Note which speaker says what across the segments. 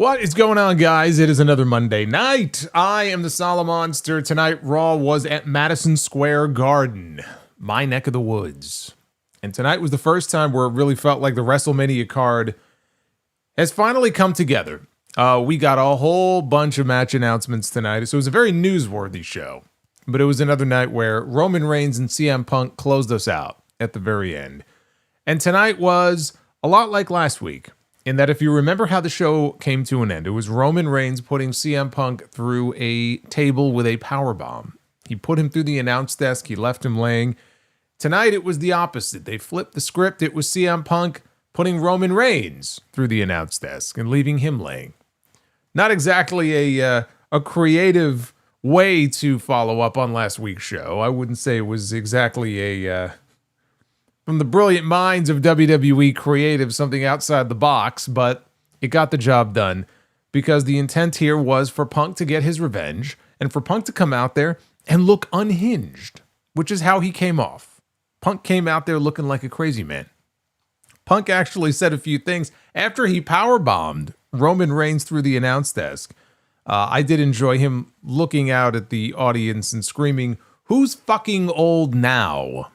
Speaker 1: What is going on, guys? It is another Monday night. I am the Solomonster. Tonight, Raw was at Madison Square Garden, my neck of the woods. And tonight was the first time where it really felt like the WrestleMania card has finally come together. We got a whole bunch of match announcements tonight, so it was a very newsworthy show. But it was another night where Roman Reigns and CM Punk closed us out at the very end. And tonight was a lot like last week, in that if you remember how the show came to an end, it was Roman Reigns putting CM Punk through a table with a powerbomb. He put him through the announce desk. He left him laying. Tonight, it was the opposite. They flipped the script. It was CM Punk putting Roman Reigns through the announce desk and leaving him laying. Not exactly a creative way to follow up on last week's show. I wouldn't say it was exactly from the brilliant minds of WWE creative, something outside the box, but it got the job done because the intent here was for Punk to get his revenge and for Punk to come out there and look unhinged, which is how he came off. Punk came out there looking like a crazy man. Punk actually said a few things after he powerbombed Roman Reigns through the announce desk. I did enjoy him looking out at the audience and screaming, "Who's fucking old now?"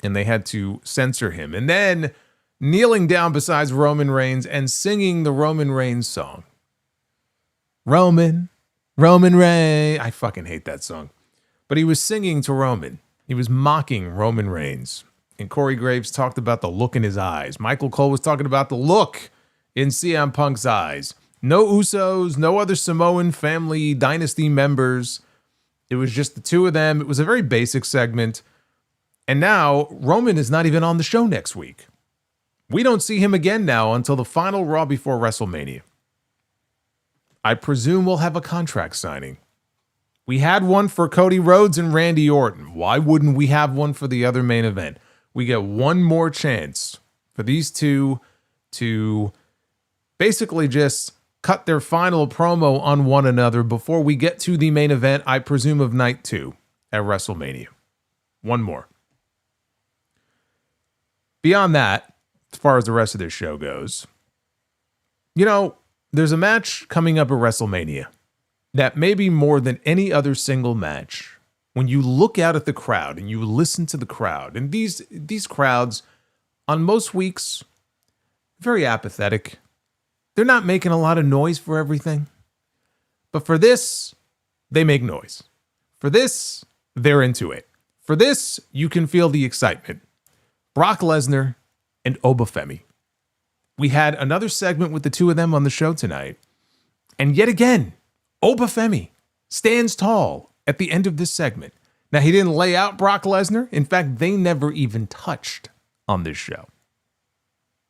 Speaker 1: And they had to censor him. And then kneeling down beside Roman Reigns and singing the Roman Reigns song. Roman Reigns. I fucking hate that song. But he was singing to Roman. He was mocking Roman Reigns. And Corey Graves talked about the look in his eyes. Michael Cole was talking about the look in CM Punk's eyes. No Usos, no other Samoan family dynasty members. It was just the two of them. It was a very basic segment. And now, Roman is not even on the show next week. We don't see him again now until the final Raw before WrestleMania. I presume we'll have a contract signing. We had one for Cody Rhodes and Randy Orton. Why wouldn't we have one for the other main event? We get one more chance for these two to basically just cut their final promo on one another before we get to the main event, I presume, of night 2 at WrestleMania. One more. Beyond that, as far as the rest of this show goes, there's a match coming up at WrestleMania that maybe more than any other single match, when you look out at the crowd and you listen to the crowd, and these crowds on most weeks, very apathetic. They're not making a lot of noise for everything. But for this, they make noise. For this, they're into it. For this, you can feel the excitement. Brock Lesnar and Oba Femi. We had another segment with the two of them on the show tonight. And yet again, Oba Femi stands tall at the end of this segment. Now, he didn't lay out Brock Lesnar. In fact, they never even touched on this show.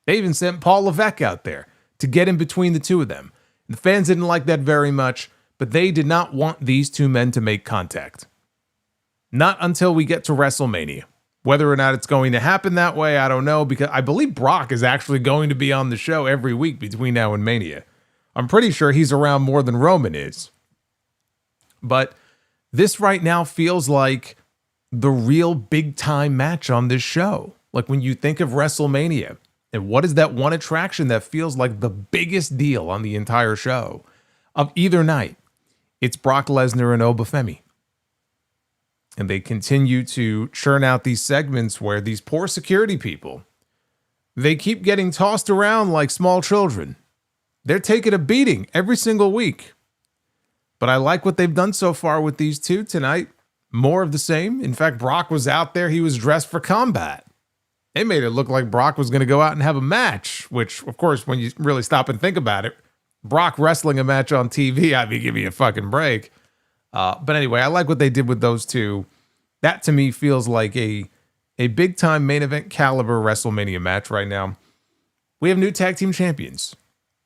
Speaker 1: They even sent Paul Levesque out there to get in between the two of them. The fans didn't like that very much, but they did not want these two men to make contact. Not until we get to WrestleMania. Whether or not it's going to happen that way, I don't know, because I believe Brock is actually going to be on the show every week between now and Mania. I'm pretty sure he's around more than Roman is. But this right now feels like the real big-time match on this show. Like when you think of WrestleMania, and what is that one attraction that feels like the biggest deal on the entire show of either night? It's Brock Lesnar and Oba Femi. And they continue to churn out these segments where these poor security people, they keep getting tossed around like small children. They're taking a beating every single week. But I like what they've done so far with these two tonight. More of the same. In fact, Brock was out there. He was dressed for combat. They made it look like Brock was going to go out and have a match, which, of course, when you really stop and think about it, Brock wrestling a match on TV, I'd be giving you a fucking break. But anyway, I like what they did with those two. That, to me, feels like a big-time main event caliber WrestleMania match right now. We have new tag team champions.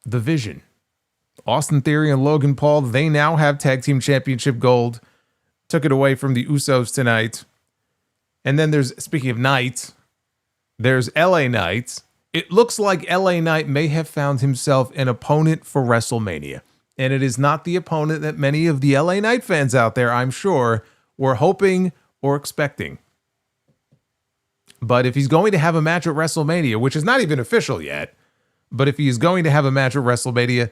Speaker 1: The Vision. Austin Theory and Logan Paul, they now have tag team championship gold. Took it away from the Usos tonight. And then speaking of night, there's LA Knight. It looks like LA Knight may have found himself an opponent for WrestleMania. And it is not the opponent that many of the LA Knight fans out there, I'm sure, were hoping or expecting. But if he's going to have a match at WrestleMania, which is not even official yet, but if he's going to have a match at WrestleMania,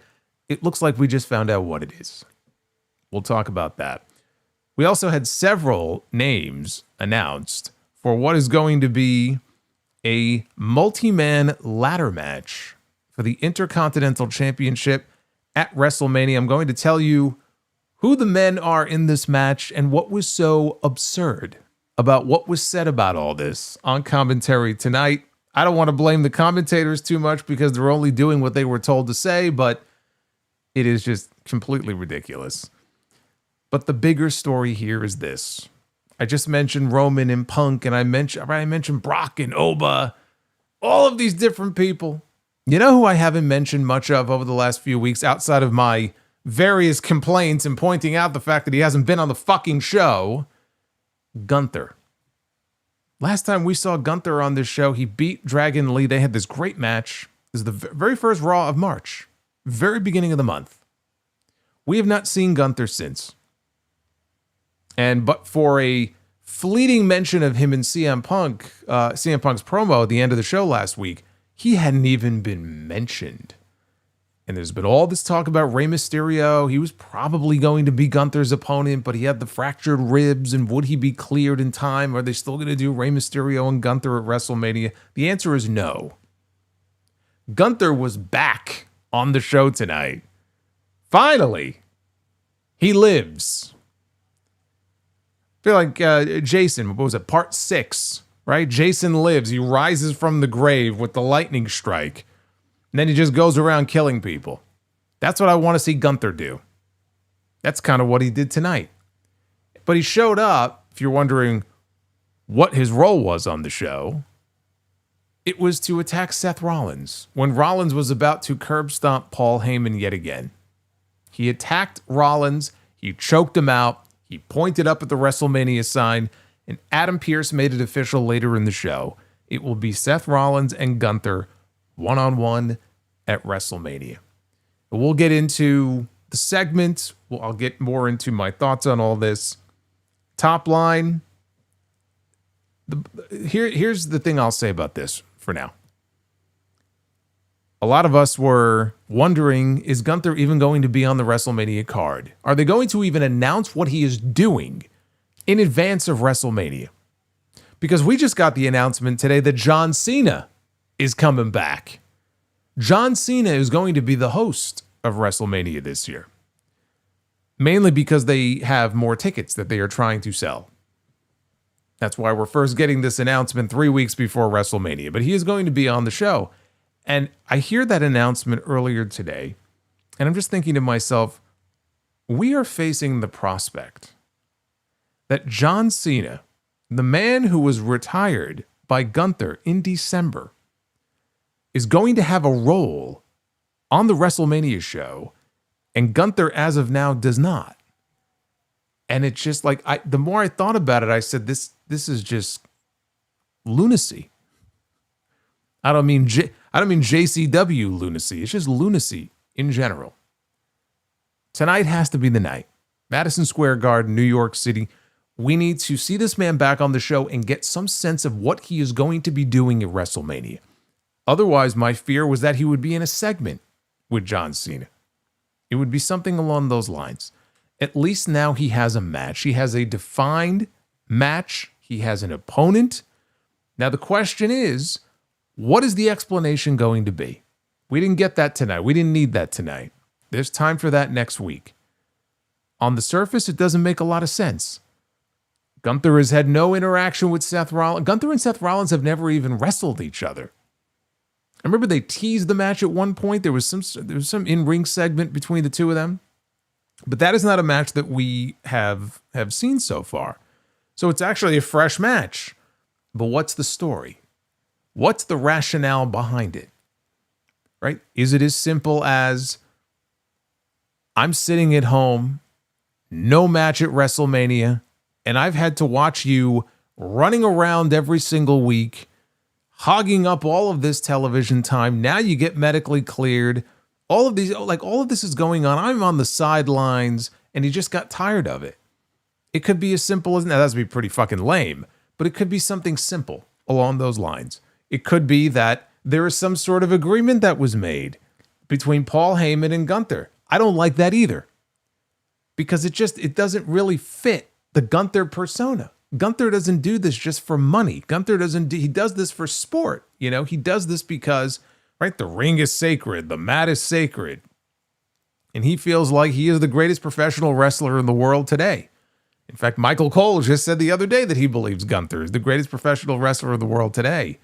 Speaker 1: it looks like we just found out what it is. We'll talk about that. We also had several names announced for what is going to be a multi-man ladder match for the Intercontinental Championship at WrestleMania. I'm going to tell you who the men are in this match and what was so absurd about what was said about all this on commentary tonight. I don't want to blame the commentators too much because they're only doing what they were told to say, but it is just completely ridiculous. But the bigger story here is this. I just mentioned Roman and Punk, and I mentioned Brock and Oba, all of these different people. You know who I haven't mentioned much of over the last few weeks outside of my various complaints and pointing out the fact that he hasn't been on the fucking show? Gunther. Last time we saw Gunther on this show, he beat Dragon Lee. They had this great match. This is the very first Raw of March, very beginning of the month. We have not seen Gunther since. But for a fleeting mention of him in CM Punk's promo at the end of the show last week, he hadn't even been mentioned. And there's been all this talk about Rey Mysterio. He was probably going to be Gunther's opponent, but he had the fractured ribs, and would he be cleared in time? Are they still going to do Rey Mysterio and Gunther at WrestleMania? The answer is no. Gunther was back on the show tonight. Finally, he lives. I feel like Jason, what was it, part 6, right? Jason lives. He rises from the grave with the lightning strike. And then he just goes around killing people. That's what I want to see Gunther do. That's kind of what he did tonight. But he showed up, if you're wondering what his role was on the show, it was to attack Seth Rollins when Rollins was about to curb stomp Paul Heyman yet again. He attacked Rollins, he choked him out, he pointed up at the WrestleMania sign, and Adam Pearce made it official later in the show. It will be Seth Rollins and Gunther one-on-one at WrestleMania. We'll get into the segment. I'll get more into my thoughts on all this. Top line. Here's the thing I'll say about this for now. A lot of us were wondering, is Gunther even going to be on the WrestleMania card? Are they going to even announce what he is doing in advance of WrestleMania? Because we just got the announcement today that John Cena is coming back. John Cena is going to be the host of WrestleMania this year. Mainly because they have more tickets that they are trying to sell. That's why we're first getting this announcement 3 weeks before WrestleMania. But he is going to be on the show. And I hear that announcement earlier today, and I'm just thinking to myself, we are facing the prospect that John Cena, the man who was retired by Gunther in December, is going to have a role on the WrestleMania show, and Gunther, as of now, does not. And it's just like, the more I thought about it, I said, this is just lunacy. I don't mean JCW lunacy. It's just lunacy in general. Tonight has to be the night. Madison Square Garden, New York City. We need to see this man back on the show and get some sense of what he is going to be doing at WrestleMania. Otherwise, my fear was that he would be in a segment with John Cena. It would be something along those lines. At least now he has a match. He has a defined match. He has an opponent. Now the question is, what is the explanation going to be? We didn't get that tonight. We didn't need that tonight. There's time for that next week. On the surface, it doesn't make a lot of sense. Gunther has had no interaction with Seth Rollins. Gunther and Seth Rollins have never even wrestled each other. I remember they teased the match at one point. There was some in-ring segment between the two of them. But that is not a match that we have seen so far. So it's actually a fresh match. But what's the story? What's the rationale behind it? Right? Is it as simple as, I'm sitting at home, no match at WrestleMania, and I've had to watch you running around every single week, hogging up all of this television time. Now you get medically cleared. All of this is going on. I'm on the sidelines, and he just got tired of it. It could be as simple as, now that's be pretty fucking lame, but it could be something simple along those lines. It could be that there is some sort of agreement that was made between Paul Heyman and Gunther. I don't like that either. Because it doesn't really fit the Gunther persona. Gunther doesn't do this just for money. He does this for sport. You know, he does this because, right, the ring is sacred, the mat is sacred. And he feels like he is the greatest professional wrestler in the world today. In fact, Michael Cole just said the other day that he believes Gunther is the greatest professional wrestler in the world today.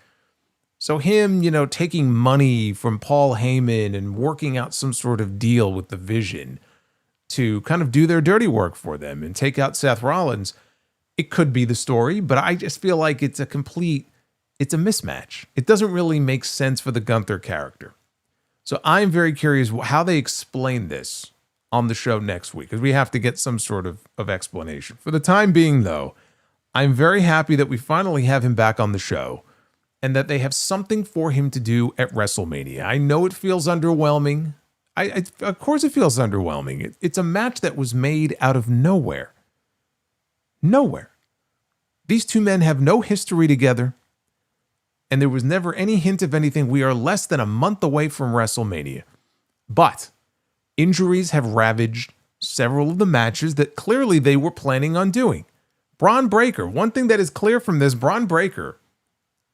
Speaker 1: So him, you know, taking money from Paul Heyman and working out some sort of deal with the Vision to kind of do their dirty work for them and take out Seth Rollins, it could be the story, but I just feel like it's a mismatch. It doesn't really make sense for the Gunther character. So I'm very curious how they explain this on the show next week, because we have to get some sort of explanation. For the time being, though, I'm very happy that we finally have him back on the show and that they have something for him to do at WrestleMania. I know it feels underwhelming. Of course it feels underwhelming. It's a match that was made out of nowhere. Nowhere. These two men have no history together, and there was never any hint of anything. We are less than a month away from WrestleMania. But injuries have ravaged several of the matches that clearly they were planning on doing. Braun Breaker, one thing that is clear from this, Braun Breaker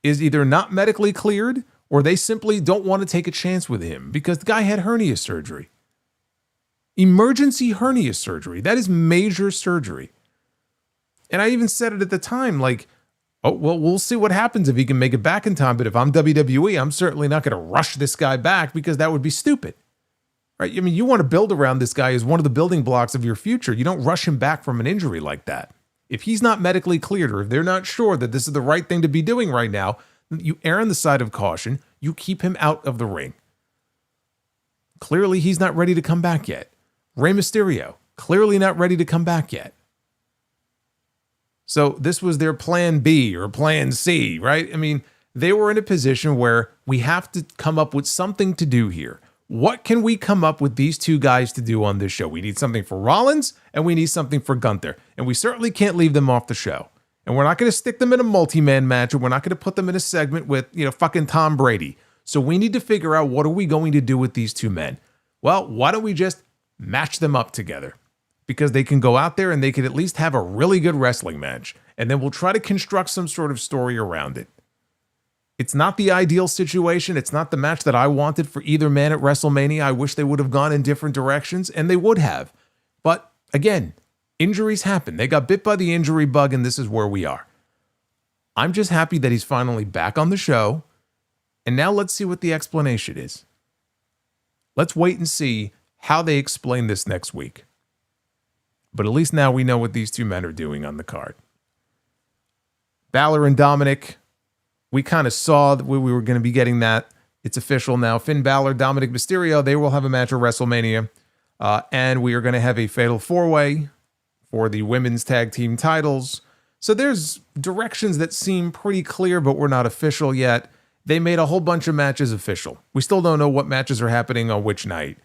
Speaker 1: is either not medically cleared or they simply don't want to take a chance with him because the guy had hernia surgery. Emergency hernia surgery. That is major surgery. And I even said it at the time, like, oh, well, we'll see what happens if he can make it back in time. But if I'm WWE, I'm certainly not going to rush this guy back because that would be stupid. Right? I mean, you want to build around this guy as one of the building blocks of your future. You don't rush him back from an injury like that. If he's not medically cleared or if they're not sure that this is the right thing to be doing right now, you err on the side of caution. You keep him out of the ring. Clearly, he's not ready to come back yet. Rey Mysterio, clearly not ready to come back yet. So this was their plan B or plan C, right? I mean, they were in a position where we have to come up with something to do here. What can we come up with these two guys to do on this show? We need something for Rollins and we need something for Gunther. And we certainly can't leave them off the show. And we're not going to stick them in a multi-man match, or we're not going to put them in a segment with, fucking Tom Brady. So we need to figure out, what are we going to do with these two men? Well, why don't we just match them up together? Because they can go out there and they can at least have a really good wrestling match. And then we'll try to construct some sort of story around it. It's not the ideal situation. It's not the match that I wanted for either man at WrestleMania. I wish they would have gone in different directions, and they would have. But again, injuries happen. They got bit by the injury bug, and this is where we are. I'm just happy that he's finally back on the show. And now let's see what the explanation is. Let's wait and see how they explain this next week. But at least now we know what these two men are doing on the card. Bálor and Dominic, we kind of saw that we were going to be getting that. It's official now. Finn Bálor, Dominic Mysterio, they will have a match at WrestleMania. And we are going to have a fatal four-way for the women's tag team titles. So there's directions that seem pretty clear, but we're not official yet. They made a whole bunch of matches official. We still don't know what matches are happening on which night,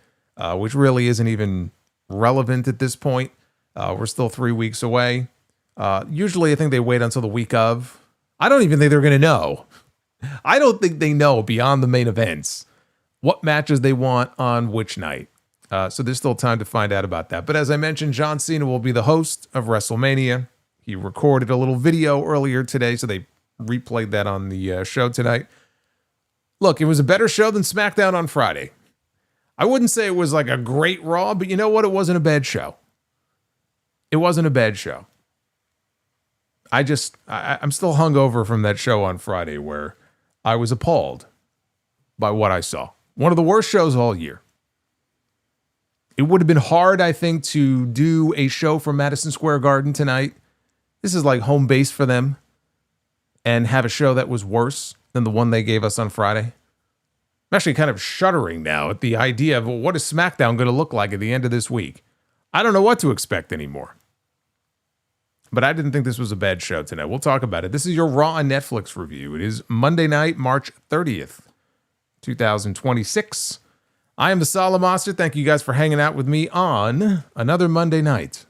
Speaker 1: which really isn't even relevant at this point. We're still 3 weeks away. Usually I think they wait until the week of. I don't even think they're going to know. I don't think they know beyond the main events what matches they want on which night. So there's still time to find out about that. But as I mentioned, John Cena will be the host of WrestleMania. He recorded a little video earlier today, so they replayed that on the show tonight. Look, it was a better show than SmackDown on Friday. I wouldn't say it was like a great Raw, but you know what? It wasn't a bad show. It wasn't a bad show. I'm still hungover from that show on Friday where I was appalled by what I saw. One of the worst shows all year. It would have been hard, I think, to do a show from Madison Square Garden tonight. This is like home base for them. And have a show that was worse than the one they gave us on Friday. I'm actually kind of shuddering now at the idea of, well, what is SmackDown going to look like at the end of this week? I don't know what to expect anymore. But I didn't think this was a bad show tonight. We'll talk about it. This is your Raw on Netflix review. It is Monday night, March 30th, 2026. I am the Solomonster. Thank you guys for hanging out with me on another Monday night.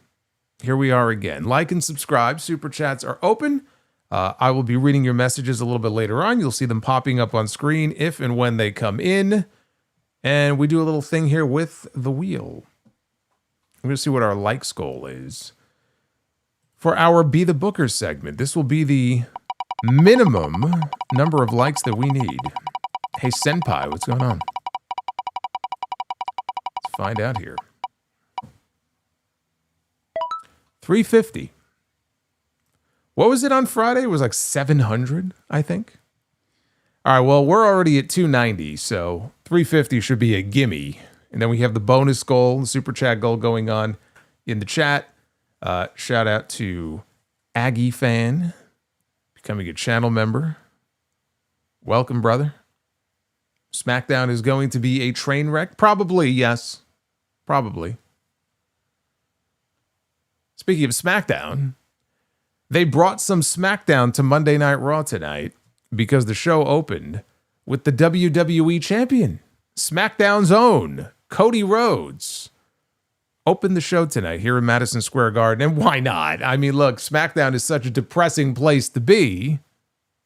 Speaker 1: Here we are again. Like and subscribe. Super chats are open. I will be reading your messages a little bit later on. You'll see them popping up on screen if and when they come in. And we do a little thing here with the wheel. I'm going to see what our likes goal is. For our Be the Booker segment, this will be the minimum number of likes that we need. Hey, Senpai, what's going on? Let's find out here. 350. What was it on Friday? It was like 700, I think. All right, well, we're already at 290, so 350 should be a gimme. And then we have the bonus goal, the super chat goal going on in the chat. Shout out to Aggie Fan, becoming a channel member. Welcome, brother. SmackDown is going to be a train wreck? Probably, yes. Probably. Speaking of SmackDown, they brought some SmackDown to Monday Night Raw tonight because the show opened with the WWE Champion, SmackDown's own Cody Rhodes. Opened the show tonight here in Madison Square Garden, and why not? I mean, look, SmackDown is such a depressing place to be.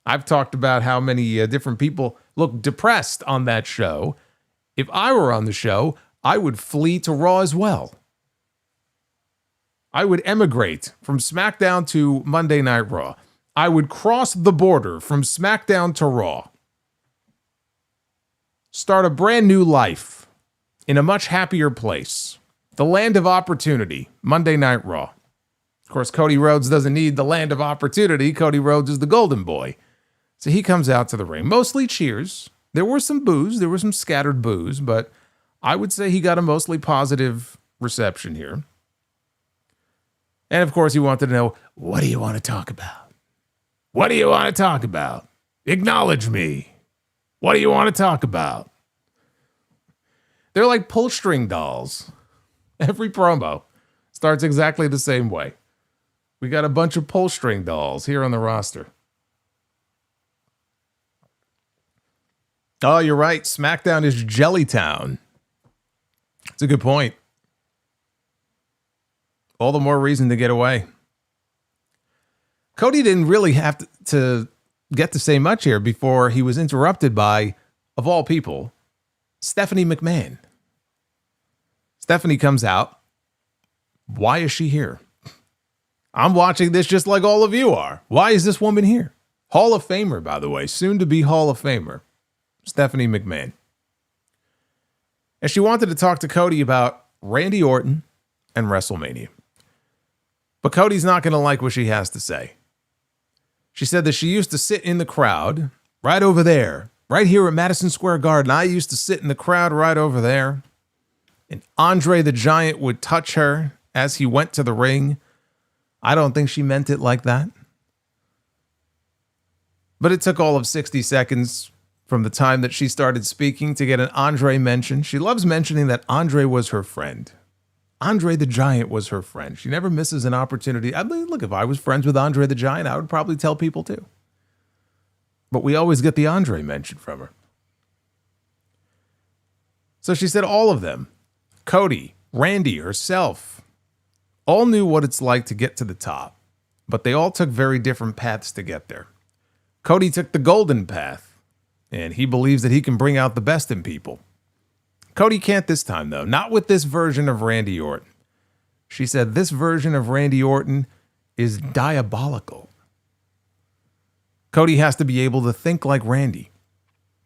Speaker 1: I've talked about how many different people look depressed on that show. If I were on the show, I would flee to Raw as well. I would emigrate from SmackDown to Monday Night Raw. I would cross the border from SmackDown to Raw. Start a brand new life in a much happier place. The land of opportunity, Monday Night Raw. Of course, Cody Rhodes doesn't need the land of opportunity. Cody Rhodes is the golden boy. So he comes out to the ring. Mostly cheers. There were some boos. There was some scattered boos, but I would say he got a mostly positive reception here. And of course, he wanted to know, what do you want to talk about? What do you want to talk about? Acknowledge me. What do you want to talk about? They're like pull string dolls. Every promo starts exactly the same way. We got a bunch of pull string dolls here on the roster. Oh, you're right. SmackDown is Jellytown. That's a good point. All the more reason to get away. Cody didn't really have to get to say much here before he was interrupted by, of all people, Stephanie McMahon. Stephanie comes out. Why is she here? I'm watching this just like all of you are. Why is this woman here? Hall of Famer, by the way. Soon to be Hall of Famer. Stephanie McMahon. And she wanted to talk to Cody about Randy Orton and WrestleMania. But Cody's not going to like what she has to say. She said that she used to sit in the crowd right over there, right here at Madison Square Garden. I used to sit in the crowd right over there. And Andre the Giant would touch her as he went to the ring. I don't think she meant it like that. But it took all of 60 seconds from the time that she started speaking to get an Andre mention. She loves mentioning that Andre was her friend. Andre the Giant was her friend. She never misses an opportunity. I mean, look, if I was friends with Andre the Giant, I would probably tell people too. But we always get the Andre mention from her. So she said all of them, Cody, Randy, herself, all knew what it's like to get to the top, but they all took very different paths to get there. Cody took the golden path, and he believes that he can bring out the best in people. Cody can't this time, though. Not with this version of Randy Orton. She said this version of Randy Orton is diabolical. Cody has to be able to think like Randy.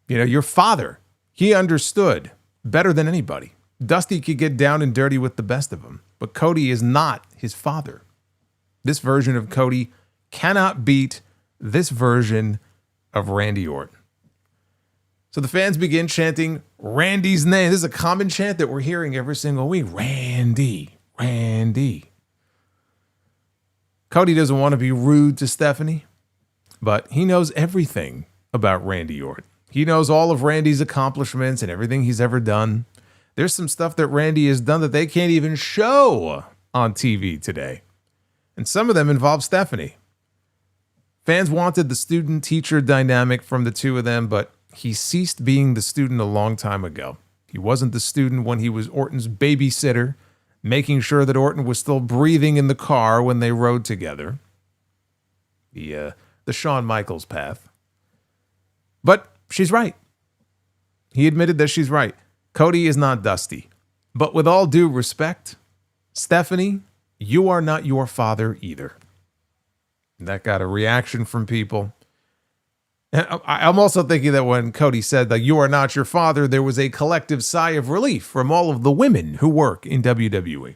Speaker 1: You know, your father, he understood better than anybody. Dusty could get down and dirty with the best of them, but Cody is not his father. This version of Cody cannot beat this version of Randy Orton. So the fans begin chanting Randy's name. This is a common chant that we're hearing every single week. Randy, Randy. Cody doesn't want to be rude to Stephanie, but he knows everything about Randy Orton. He knows all of Randy's accomplishments and everything he's ever done. There's some stuff that Randy has done that they can't even show on TV today. And some of them involve Stephanie. Fans wanted the student-teacher dynamic from the two of them, but he ceased being the student a long time ago. He wasn't the student when he was Orton's babysitter, making sure that Orton was still breathing in the car when they rode together. The Shawn Michaels path. But she's right. He admitted that she's right. Cody is not Dusty. But with all due respect, Stephanie, you are not your father either. That got a reaction from people. And I'm also thinking that when Cody said that you are not your father, there was a collective sigh of relief from all of the women who work in WWE.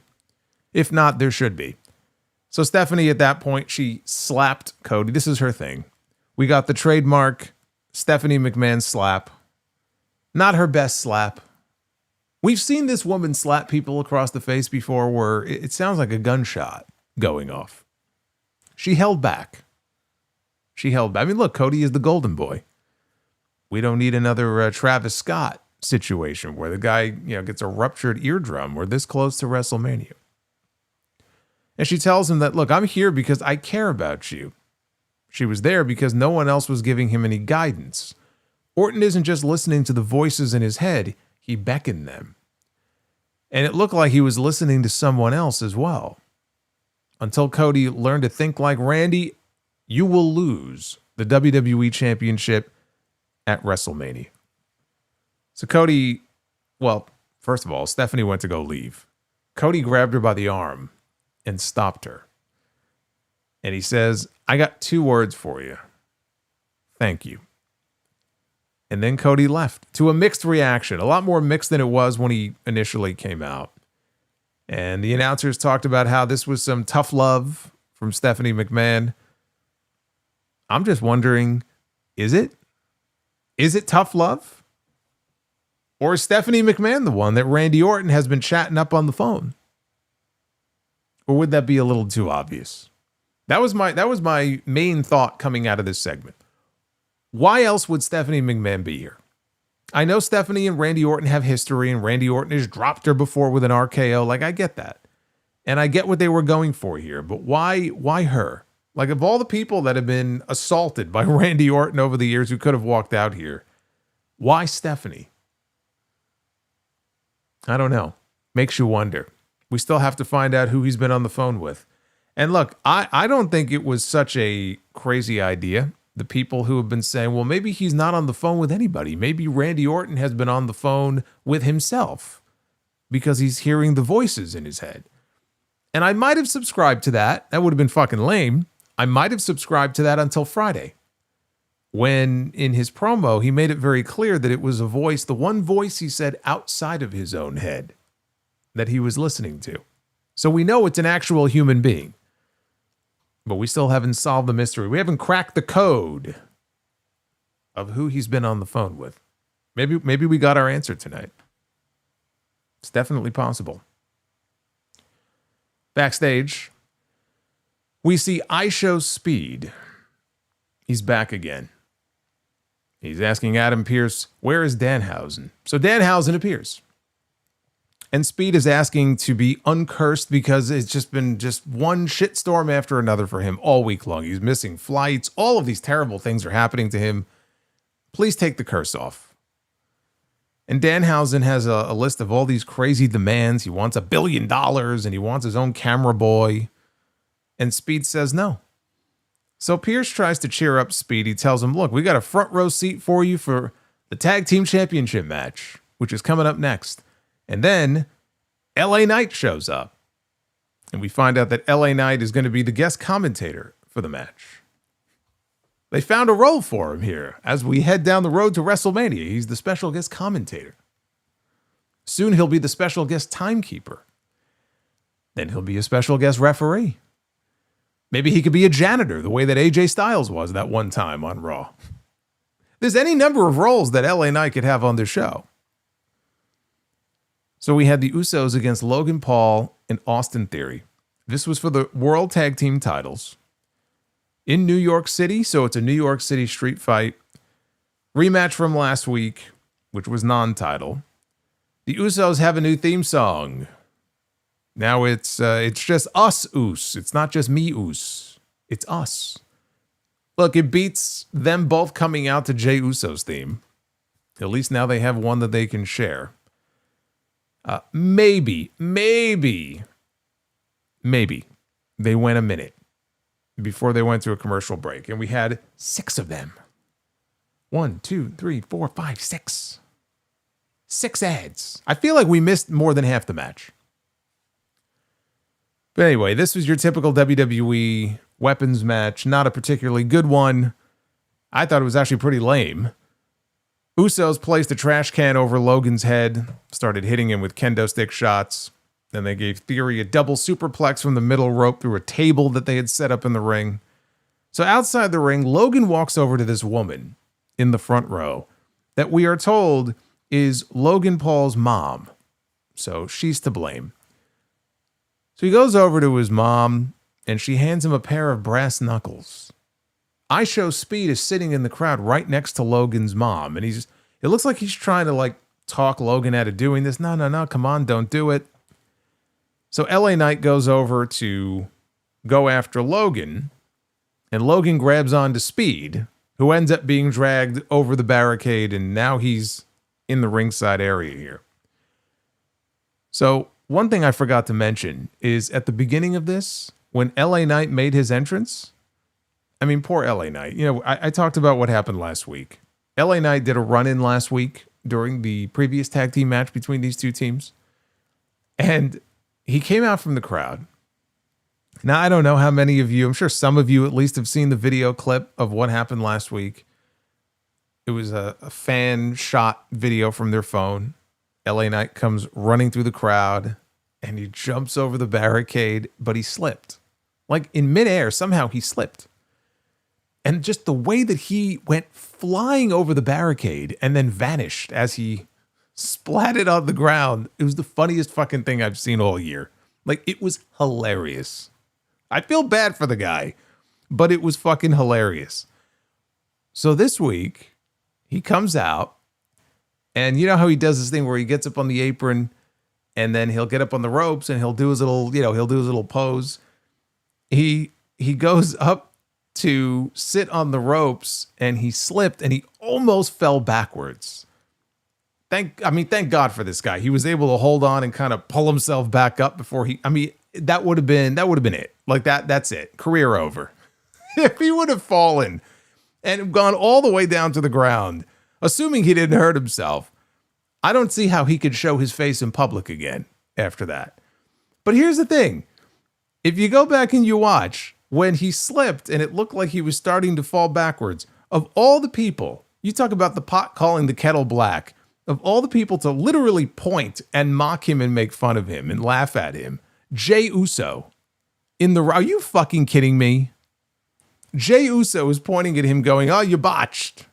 Speaker 1: If not, there should be. So Stephanie, at that point, she slapped Cody. This is her thing. We got the trademark Stephanie McMahon slap. Not her best slap. We've seen this woman slap people across the face before where it sounds like a gunshot going off. She held back. I mean, look, Cody is the golden boy. We don't need another Travis Scott situation where the guy, gets a ruptured eardrum. We're this close to WrestleMania. And she tells him that, look, I'm here because I care about you. She was there because no one else was giving him any guidance. Orton isn't just listening to the voices in his head. He beckoned them. And it looked like he was listening to someone else as well. Until Cody learned to think like Randy, you will lose the WWE Championship at WrestleMania. So Cody, well, first of all, Stephanie went to go leave. Cody grabbed her by the arm and stopped her. And he says, I got 2 words for you. Thank you. And then Cody left to a mixed reaction, a lot more mixed than it was when he initially came out. And the announcers talked about how this was some tough love from Stephanie McMahon. I'm just wondering, is it? Is it tough love? Or is Stephanie McMahon the one that Randy Orton has been chatting up on the phone? Or would that be a little too obvious? That was my main thought coming out of this segment. Why else would Stephanie McMahon be here? I know Stephanie and Randy Orton have history, and Randy Orton has dropped her before with an RKO. Like, I get that. And I get what they were going for here. But why her? Like, of all the people that have been assaulted by Randy Orton over the years who could have walked out here, why Stephanie? I don't know. Makes you wonder. We still have to find out who he's been on the phone with. And look, I don't think it was such a crazy idea. The people who have been saying, well, maybe he's not on the phone with anybody. Maybe Randy Orton has been on the phone with himself because he's hearing the voices in his head. And I might have subscribed to that. That would have been fucking lame. I might have subscribed to that until Friday, when in his promo, he made it very clear that it was a voice, the one voice he said outside of his own head that he was listening to. So we know it's an actual human being. But we still haven't solved the mystery. We haven't cracked the code of who he's been on the phone with. Maybe we got our answer tonight. It's definitely possible. Backstage, we see IYO SKY. He's back again. He's asking Adam Pearce, where is Danhausen? So Danhausen appears. And Speed is asking to be uncursed because it's just been one shitstorm after another for him all week long. He's missing flights. All of these terrible things are happening to him. Please take the curse off. And Danhausen has a list of all these crazy demands. He wants $1 billion and he wants his own camera boy. And Speed says no. So Pierce tries to cheer up Speed. He tells him, look, we got a front row seat for you for the tag team championship match, which is coming up next. And then LA Knight shows up. And we find out that LA Knight is going to be the guest commentator for the match. They found a role for him here as we head down the road to WrestleMania. He's the special guest commentator. Soon he'll be the special guest timekeeper. Then he'll be a special guest referee. Maybe he could be a janitor the way that AJ Styles was that one time on Raw. There's any number of roles that LA Knight could have on their show. So we had the Usos against Logan Paul and Austin Theory. This was for the World Tag Team titles in New York City. So it's a New York City street fight. Rematch from last week, which was non-title. The Usos have a new theme song. Now it's just us, Us. It's not just me, Us. It's us. Look, it beats them both coming out to Jey Uso's theme. At least now they have one that they can share. Maybe they went a minute before they went to a commercial break, and we had 6 of them. 1, 2, 3, 4, 5, 6. 6 ads. I feel like we missed more than half the match. But anyway, this was your typical WWE weapons match. Not a particularly good one. I thought it was actually pretty lame. Usos placed a trash can over Logan's head, started hitting him with kendo stick shots. Then they gave Theory a double superplex from the middle rope through a table that they had set up in the ring. So outside the ring, Logan walks over to this woman in the front row that we are told is Logan Paul's mom. So she's to blame. So he goes over to his mom and she hands him a pair of brass knuckles. IYO Speed is sitting in the crowd right next to Logan's mom. And it looks like he's trying to like talk Logan out of doing this. No, come on, don't do it. So LA Knight goes over to go after Logan. And Logan grabs onto Speed, who ends up being dragged over the barricade. And now he's in the ringside area here. So one thing I forgot to mention is at the beginning of this, when LA Knight made his entrance, I mean, poor LA Knight. You know, I talked about what happened last week. LA Knight did a run-in last week during the previous tag team match between these two teams. And he came out from the crowd. Now, I don't know how many of you, I'm sure some of you at least have seen the video clip of what happened last week. It was a fan shot video from their phone. LA Knight comes running through the crowd and he jumps over the barricade, but he slipped. Like in midair, somehow he slipped. And just the way that he went flying over the barricade and then vanished as he splatted on the ground, it was the funniest fucking thing I've seen all year. Like, it was hilarious. I feel bad for the guy, but it was fucking hilarious. So this week, he comes out, and you know how he does this thing where he gets up on the apron, and then he'll get up on the ropes, and he'll do his little pose. He goes up to sit on the ropes, and he slipped, and he almost fell backwards. Thank God for this guy. He was able to hold on and kind of pull himself back up before that would have been it. Like that's it. Career over. If he would have fallen and gone all the way down to the ground, assuming he didn't hurt himself, I don't see how he could show his face in public again after that. But here's the thing. If you go back and you watch when he slipped and it looked like he was starting to fall backwards, of all the people, you talk about the pot calling the kettle black, of all the people to literally point and mock him and make fun of him and laugh at him, Jey Uso are you fucking kidding me? Jey Uso is pointing at him going, "Oh, you botched.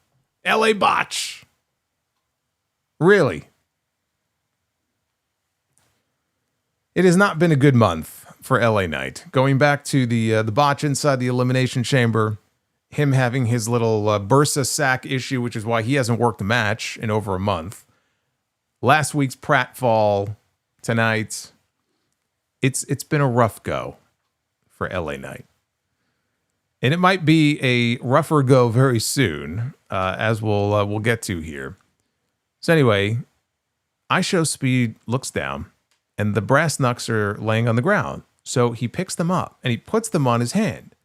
Speaker 1: LA botch." Really? It has not been a good month for LA Knight. Going back to the botch inside the Elimination Chamber, him having his little Bursa sack issue, which is why he hasn't worked a match in over a month. Last week's pratfall tonight. It's been a rough go for LA Knight. And it might be a rougher go very soon, as we'll get to here. So anyway, IYO Speed looks down, and the brass knucks are laying on the ground. So he picks them up, and he puts them on his hand.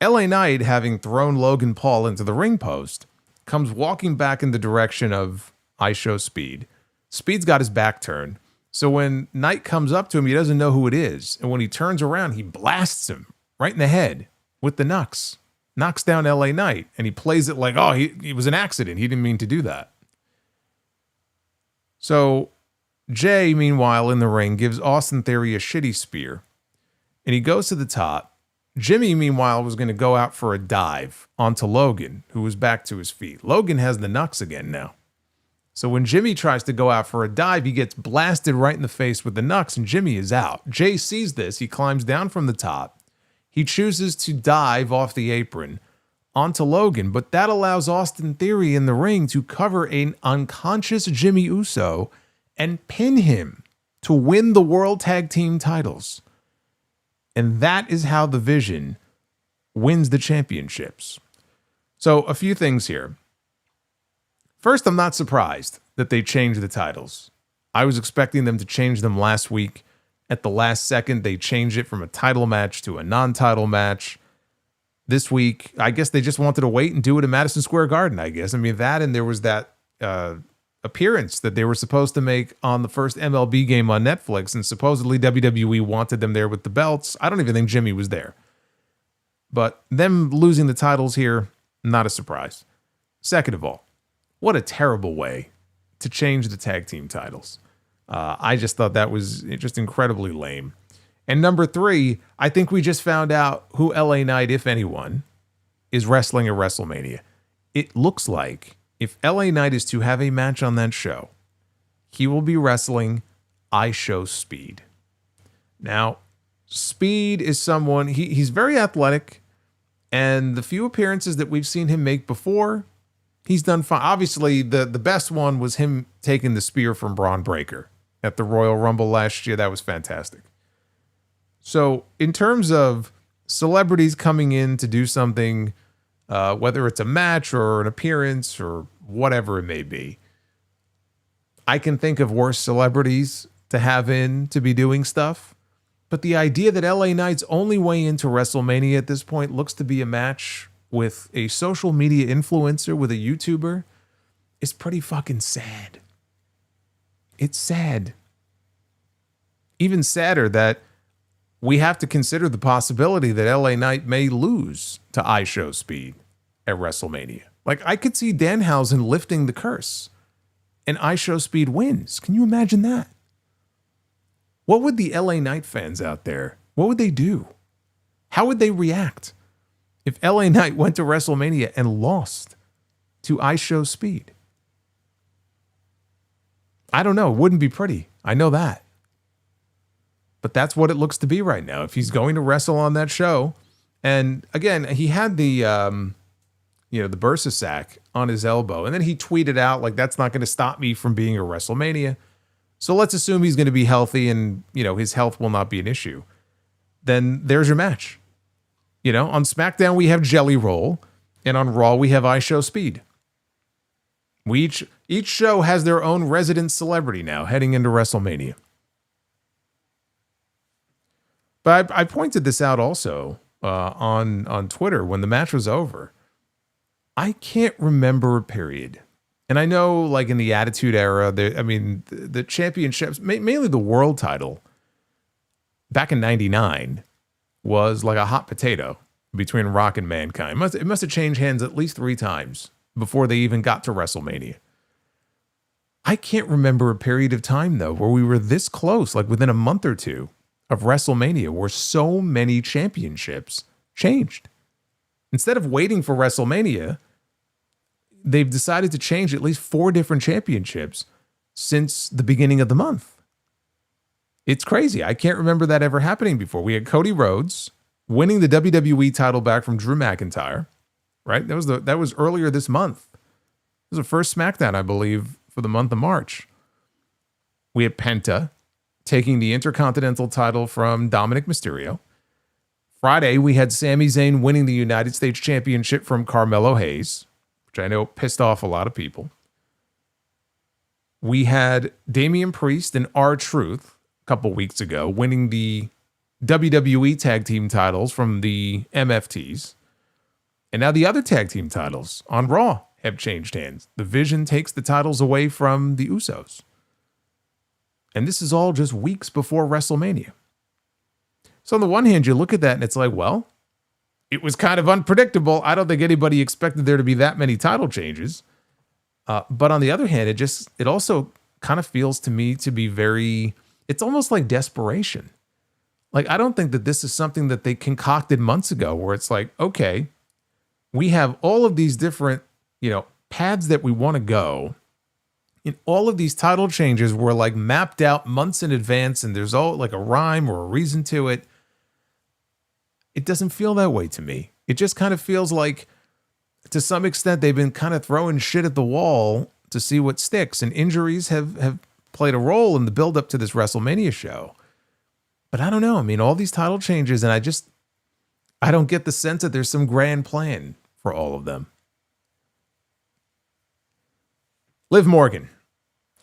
Speaker 1: LA Knight, having thrown Logan Paul into the ring post, comes walking back in the direction of IYO Speed. Speed's got his back turned. So when Knight comes up to him, he doesn't know who it is. And when he turns around, he blasts him right in the head with the knucks. Knocks down LA Knight. And he plays it like, oh, it was an accident. He didn't mean to do that. So Jay, meanwhile, in the ring, gives Austin Theory a shitty spear. And he goes to the top. Jimmy, meanwhile, was going to go out for a dive onto Logan, who was back to his feet. Logan has the knucks again now. So when Jimmy tries to go out for a dive, he gets blasted right in the face with the knucks, and Jimmy is out. Jay sees this. He climbs down from the top. He chooses to dive off the apron onto Logan, but that allows Austin Theory in the ring to cover an unconscious Jimmy Uso and pin him to win the World Tag Team titles. And that is how the Vision wins the championships. So a few things here. First, I'm not surprised that they changed the titles. I was expecting them to change them last week. At the last second, they changed it from a title match to a non-title match. This week, I guess they just wanted to wait and do it in Madison Square Garden, I guess. I mean, that, and there was that appearance that they were supposed to make on the first MLB game on Netflix, and supposedly WWE wanted them there with the belts. I don't even think Jimmy was there. But them losing the titles here, not a surprise. Second of all, what a terrible way to change the tag team titles. I just thought that was just incredibly lame. And number 3, I think we just found out who LA Knight, if anyone, is wrestling at WrestleMania. It looks like if LA Knight is to have a match on that show, he will be wrestling IYO Speed. Now, Speed is someone, he's very athletic, and the few appearances that we've seen him make before, he's done fine. Obviously, the best one was him taking the spear from Braun Breaker at the Royal Rumble last year. That was fantastic. So in terms of celebrities coming in to do something, whether it's a match or an appearance or whatever it may be, I can think of worse celebrities to have in to be doing stuff. But the idea that LA Knight's only way into WrestleMania at this point looks to be a match with a social media influencer, with a YouTuber, is pretty fucking sad. It's sad. Even sadder that we have to consider the possibility that LA Knight may lose to IYO Speed at WrestleMania. Like, I could see Danhausen lifting the curse and IYO Speed wins. Can you imagine that? What would the LA Knight fans out there, what would they do? How would they react if LA Knight went to WrestleMania and lost to IYO Speed? I don't know. It wouldn't be pretty. I know that. But that's what it looks to be right now. If he's going to wrestle on that show, and again, he had the, the Bursa sack on his elbow, and then he tweeted out like, "That's not going to stop me from being at WrestleMania." So let's assume he's going to be healthy, and his health will not be an issue. Then there's your match. On SmackDown we have Jelly Roll, and on Raw we have IYO Speed. Each show has their own resident celebrity now heading into WrestleMania. But I pointed this out also on Twitter when the match was over. I can't remember a period. And I know, like, in the Attitude Era, the championships, mainly the world title, back in 99, was like a hot potato between Rock and Mankind. It must have changed hands at least 3 times before they even got to WrestleMania. I can't remember a period of time, though, where we were this close, like within a month or two, of WrestleMania, where so many championships changed. Instead of waiting for WrestleMania, they've decided to change at least 4 different championships since the beginning of the month. It's crazy. I can't remember that ever happening before. We had Cody Rhodes winning the WWE title back from Drew McIntyre, right? That was earlier this month. It was the first SmackDown, I believe, for the month of March. We had Penta taking the Intercontinental title from Dominic Mysterio. Friday, we had Sami Zayn winning the United States Championship from Carmelo Hayes, which I know pissed off a lot of people. We had Damian Priest and R-Truth a couple weeks ago winning the WWE Tag Team titles from the MFTs. And now the other tag team titles on Raw have changed hands. The Vision takes the titles away from the Usos. And this is all just weeks before WrestleMania. So on the one hand, you look at that and it's like, well, it was kind of unpredictable. I don't think anybody expected there to be that many title changes. But on the other hand, it also kind of feels to me to be it's almost like desperation. Like, I don't think that this is something that they concocted months ago, where it's like, okay, we have all of these different, paths that we want to go. And all of these title changes were like mapped out months in advance, and there's all like a rhyme or a reason to it. It doesn't feel that way to me. It just kind of feels like, to some extent, they've been kind of throwing shit at the wall to see what sticks, and injuries have played a role in the buildup to this WrestleMania show. But I don't know. I mean, all these title changes, and I don't get the sense that there's some grand plan for all of them. Liv Morgan.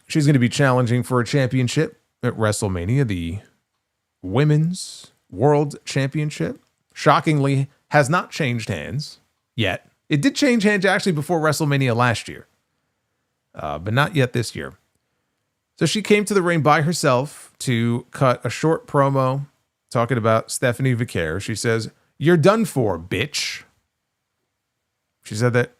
Speaker 1: She's going to be challenging for a championship at WrestleMania, the Women's World Championship. Shockingly, has not changed hands yet. It did change hands actually before WrestleMania last year. but not yet this year. So she came to the ring by herself to cut a short promo talking about Stephanie Vicaire. She says, "You're done for, bitch." She said that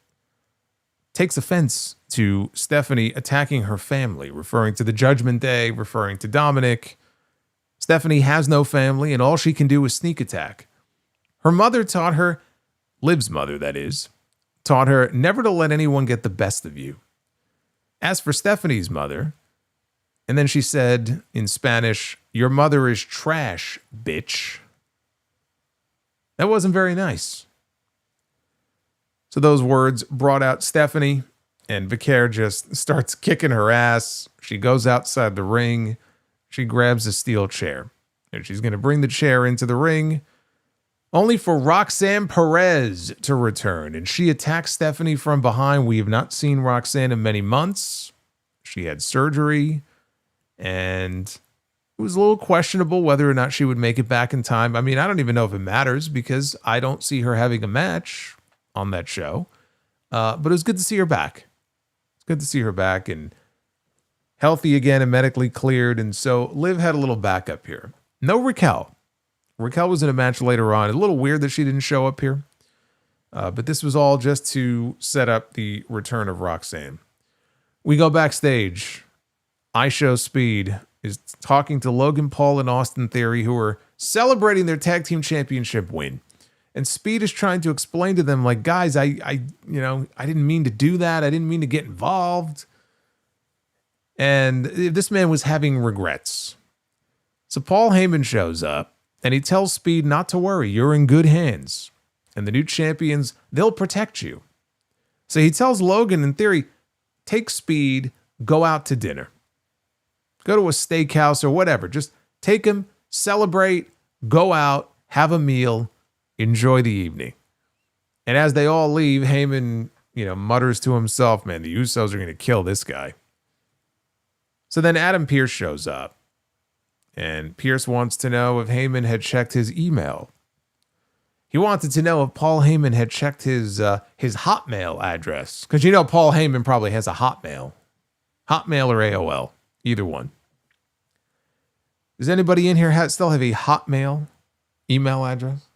Speaker 1: takes offense to Stephanie attacking her family, referring to the Judgment Day, referring to Dominic. Stephanie has no family, and all she can do is sneak attack. Her mother taught her, Liv's mother that is, taught her never to let anyone get the best of you. As for Stephanie's mother, and then she said in Spanish, "Your mother is trash, bitch." That wasn't very nice. So those words brought out Stephanie, and Vicaire just starts kicking her ass. She goes outside the ring. She grabs a steel chair, and she's going to bring the chair into the ring, only for Roxanne Perez to return. And she attacks Stephanie from behind. We have not seen Roxanne in many months. She had surgery, and it was a little questionable whether or not she would make it back in time. I mean, I don't even know if it matters because I don't see her having a match on that show. But it was good to see her back. It's good to see her back and healthy again and medically cleared. And so Liv had a little backup here. No Raquel. Raquel was in a match later on. A little weird that she didn't show up here. But this was all just to set up the return of Roxanne. We go backstage. IYO SKY is talking to Logan Paul and Austin Theory, who are celebrating their tag team championship win. And Speed is trying to explain to them, like, guys, I didn't mean to do that. I didn't mean to get involved. And this man was having regrets. So Paul Heyman shows up and he tells Speed not to worry. You're in good hands. And the new champions, they'll protect you. So he tells Logan and Theory, take Speed, go out to dinner. Go to a steakhouse or whatever. Just take him, celebrate, go out, have a meal, enjoy the evening. And as they all leave, Heyman, mutters to himself, man, the Usos are going to kill this guy. So then Adam Pearce shows up. And Pearce wants to know if Heyman had checked his email. He wanted to know if Paul Heyman had checked his Hotmail address. Because Paul Heyman probably has a Hotmail. Hotmail or AOL. Either one. Does anybody in here still have a Hotmail email address?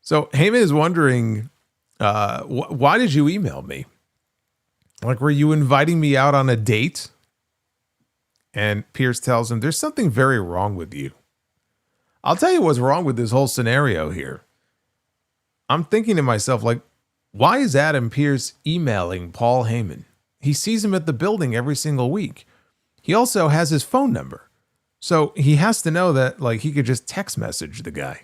Speaker 1: So Heyman is wondering, why did you email me? Like, were you inviting me out on a date? And Pearce tells him, there's something very wrong with you. I'll tell you what's wrong with this whole scenario here. I'm thinking to myself, like, why is Adam Pearce emailing Paul Heyman? He sees him at the building every single week. He also has his phone number. So he has to know that, like, he could just text message the guy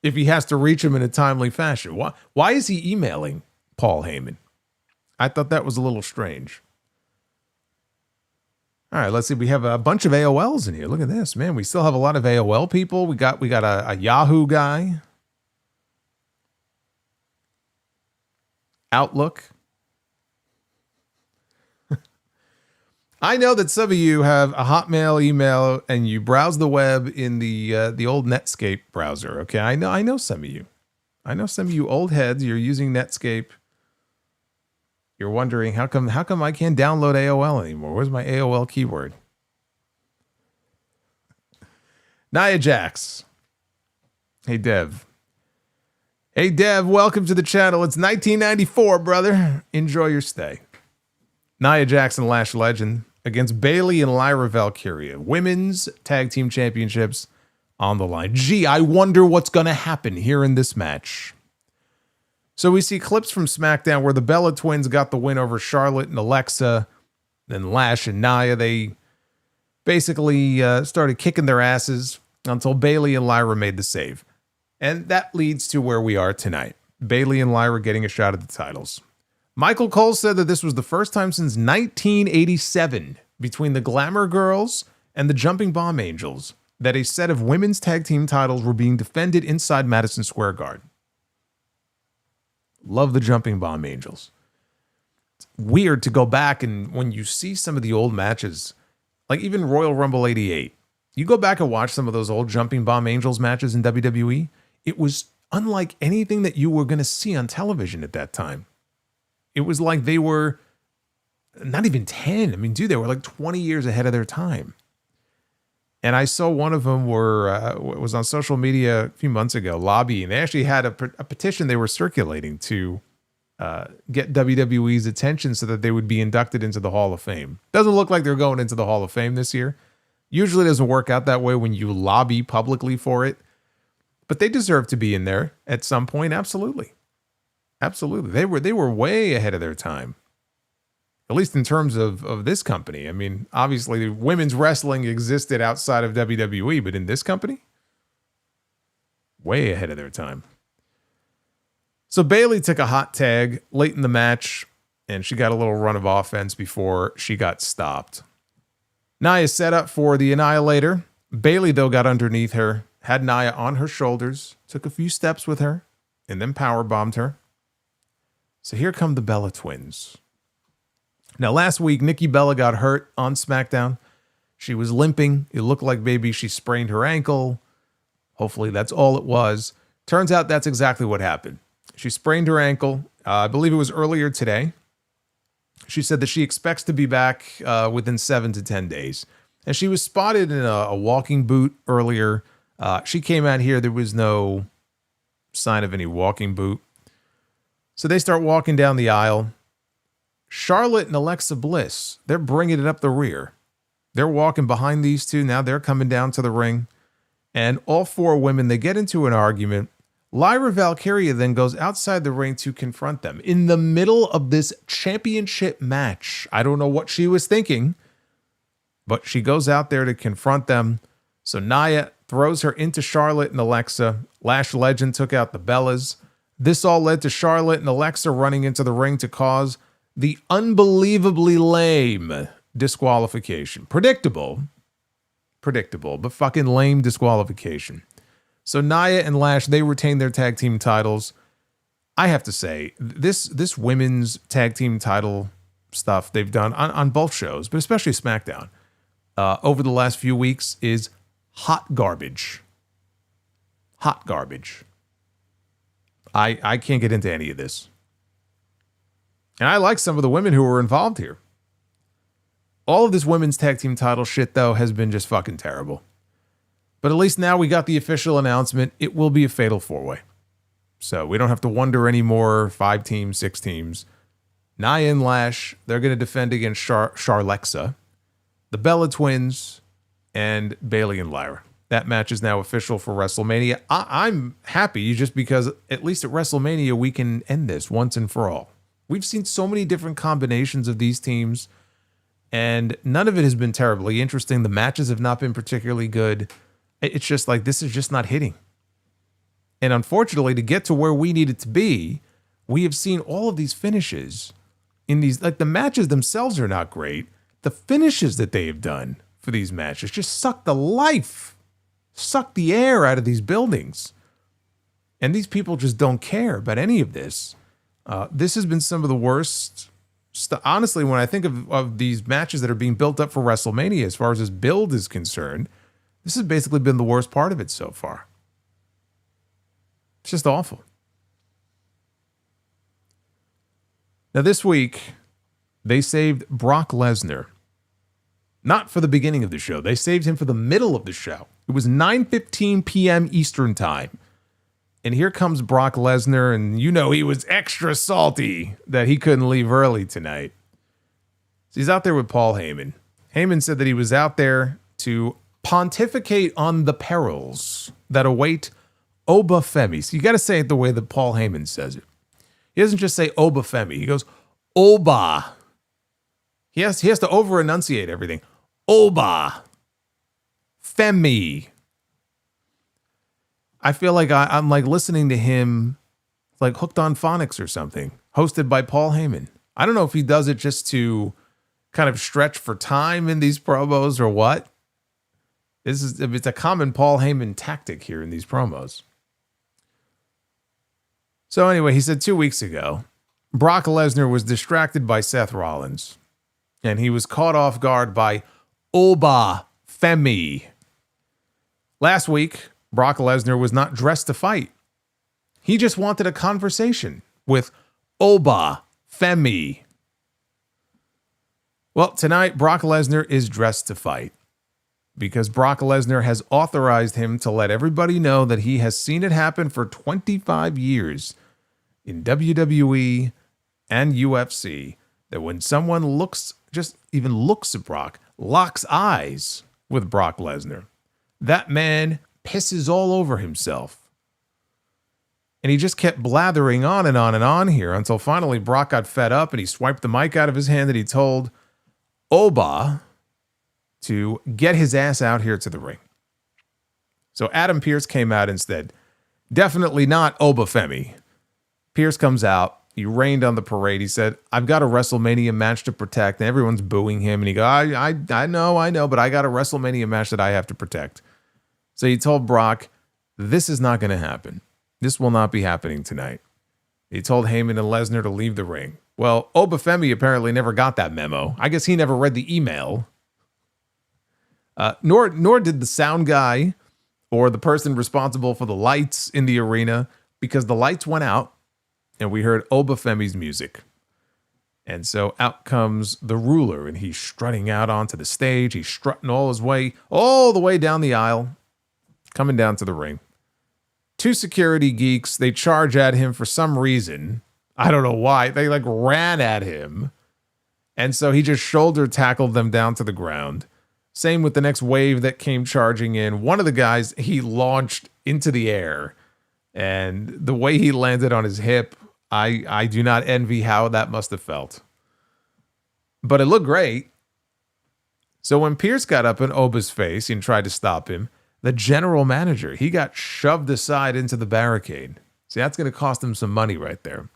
Speaker 1: if he has to reach him in a timely fashion. Why is he emailing Paul Heyman? I thought that was a little strange. All right, let's see. We have a bunch of AOLs in here. Look at this, man. We still have a lot of AOL people. We got a Yahoo guy. Outlook. I know that some of you have a Hotmail email and you browse the web in the old Netscape browser. Okay, I know some of you. I know some of you old heads. You're using Netscape. You're wondering how come I can't download AOL anymore? Where's my AOL keyword? Nia Jax. Hey Dev. Hey Dev, welcome to the channel. It's 1994, brother. Enjoy your stay. Nia Jax Lash Legend against Bayley and Lyra Valkyria. Women's Tag Team Championships on the line. Gee, I wonder what's going to happen here in this match. So we see clips from SmackDown where the Bella Twins got the win over Charlotte and Alexa. Then Lash and Nia, they basically started kicking their asses until Bayley and Lyra made the save. And that leads to where we are tonight. Bayley and Lyra getting a shot at the titles. Michael Cole said that this was the first time since 1987 between the Glamour Girls and the Jumping Bomb Angels that a set of women's tag team titles were being defended inside Madison Square Garden. Love the Jumping Bomb Angels. It's weird to go back and when you see some of the old matches, like even Royal Rumble 88, you go back and watch some of those old Jumping Bomb Angels matches in WWE, it was unlike anything that you were going to see on television at that time. It was like they were not even 10. I mean, dude, they were like 20 years ahead of their time. And I saw one of them was on social media a few months ago lobbying. They actually had a petition they were circulating to get WWE's attention so that they would be inducted into the Hall of Fame. Doesn't look like they're going into the Hall of Fame this year. Usually doesn't work out that way when you lobby publicly for it. But they deserve to be in there at some point. Absolutely. Absolutely. They were way ahead of their time. At least in terms of this company. I mean, obviously, women's wrestling existed outside of WWE, but in this company, way ahead of their time. So Bayley took a hot tag late in the match, and she got a little run of offense before she got stopped. Nia set up for the Annihilator. Bayley, though, got underneath her, had Nia on her shoulders, took a few steps with her, and then powerbombed her. So here come the Bella twins. Now, last week, Nikki Bella got hurt on SmackDown. She was limping. It looked like maybe she sprained her ankle. Hopefully, that's all it was. Turns out that's exactly what happened. She sprained her ankle. I believe it was earlier today. She said that she expects to be back within 7 to 10 days. And she was spotted in a walking boot earlier. She came out here. There was no sign of any walking boot. So they start walking down the aisle. Charlotte and Alexa Bliss, they're bringing it up the rear. They're walking behind these two. Now they're coming down to the ring. And all four women, they get into an argument. Lyra Valkyria then goes outside the ring to confront them in the middle of this championship match. I don't know what she was thinking, but she goes out there to confront them. So Nia throws her into Charlotte and Alexa. Lash Legend took out the Bellas. This all led to Charlotte and Alexa running into the ring to cause the unbelievably lame disqualification. Predictable, but fucking lame disqualification. So Nia and Lash, they retain their tag team titles. I have to say, this women's tag team title stuff they've done on both shows, but especially SmackDown, over the last few weeks is hot garbage. Hot garbage. I can't get into any of this. And I like some of the women who were involved here. All of this women's tag team title shit, though, has been just fucking terrible. But at least now we got the official announcement. It will be a fatal four-way. So we don't have to wonder anymore. 5 teams, 6 teams. Nia and Lash, they're going to defend against Charlexa, the Bella Twins, and Bayley and Lyra. That match is now official for WrestleMania. I'm happy just because at least at WrestleMania we can end this once and for all. We've seen so many different combinations of these teams, and none of it has been terribly interesting. The matches have not been particularly good. It's just like, this is just not hitting. And unfortunately, to get to where we need it to be, we have seen all of these finishes in these, like the matches themselves are not great. The finishes that they have done for these matches just suck the life, suck the air out of these buildings. And these people just don't care about any of this. This has been some of the worst. Honestly, when I think of these matches that are being built up for WrestleMania, as far as this build is concerned, this has basically been the worst part of it so far. It's just awful. Now, this week, they saved Brock Lesnar. Not for the beginning of the show. They saved him for the middle of the show. It was 9:15 p.m. Eastern time. And here comes Brock Lesnar, and you know he was extra salty that he couldn't leave early tonight. So he's out there with Paul Heyman. Heyman said that he was out there to pontificate on the perils that await Oba Femi. So you got to say it the way that Paul Heyman says it. He doesn't just say Oba Femi. He goes, Oba. He has to over-enunciate everything. Oba Femi. I feel like I'm like listening to him like Hooked on Phonics or something, hosted by Paul Heyman. I don't know if he does it just to kind of stretch for time in these promos or what. It's a common Paul Heyman tactic here in these promos. So anyway, he said 2 weeks ago, Brock Lesnar was distracted by Seth Rollins, and he was caught off guard by Oba Femi. Last week, Brock Lesnar was not dressed to fight. He just wanted a conversation with Oba Femi. Well, tonight, Brock Lesnar is dressed to fight because Brock Lesnar has authorized him to let everybody know that he has seen it happen for 25 years in WWE and UFC, that when someone looks at Brock, locks eyes with Brock Lesnar, that man pisses all over himself. And he just kept blathering on and on and on here until finally Brock got fed up and he swiped the mic out of his hand and he told Oba to get his ass out here to the ring. So Adam Pearce came out instead. Definitely not Oba Femi. Pearce comes out. He rained on the parade. He said, I've got a WrestleMania match to protect. And everyone's booing him. And he goes, I know, but I got a WrestleMania match that I have to protect. So he told Brock, this is not going to happen. This will not be happening tonight. He told Heyman and Lesnar to leave the ring. Well, Oba Femi apparently never got that memo. I guess he never read the email. Nor did the sound guy or the person responsible for the lights in the arena, because the lights went out and we heard Oba Femi's music. And so out comes the ruler and he's strutting out onto the stage. He's strutting all the way down the aisle, coming down to the ring. Two security geeks, they charge at him for some reason. I don't know why. They ran at him. And so he just shoulder tackled them down to the ground. Same with the next wave that came charging in. One of the guys, he launched into the air. And the way he landed on his hip, I do not envy how that must have felt. But it looked great. So when Pearce got up in Oba's face and tried to stop him, the general manager, he got shoved aside into the barricade. See, that's going to cost him some money right there.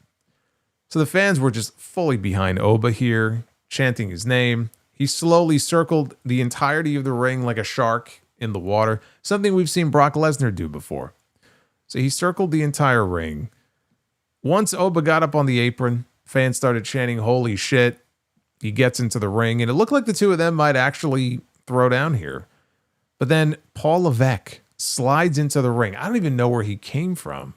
Speaker 1: So the fans were just fully behind Oba here, chanting his name. He slowly circled the entirety of the ring like a shark in the water, something we've seen Brock Lesnar do before. So he circled the entire ring. Once Oba got up on the apron, fans started chanting, holy shit. He gets into the ring, and it looked like the two of them might actually throw down here. But then Paul Levesque slides into the ring. I don't even know where he came from.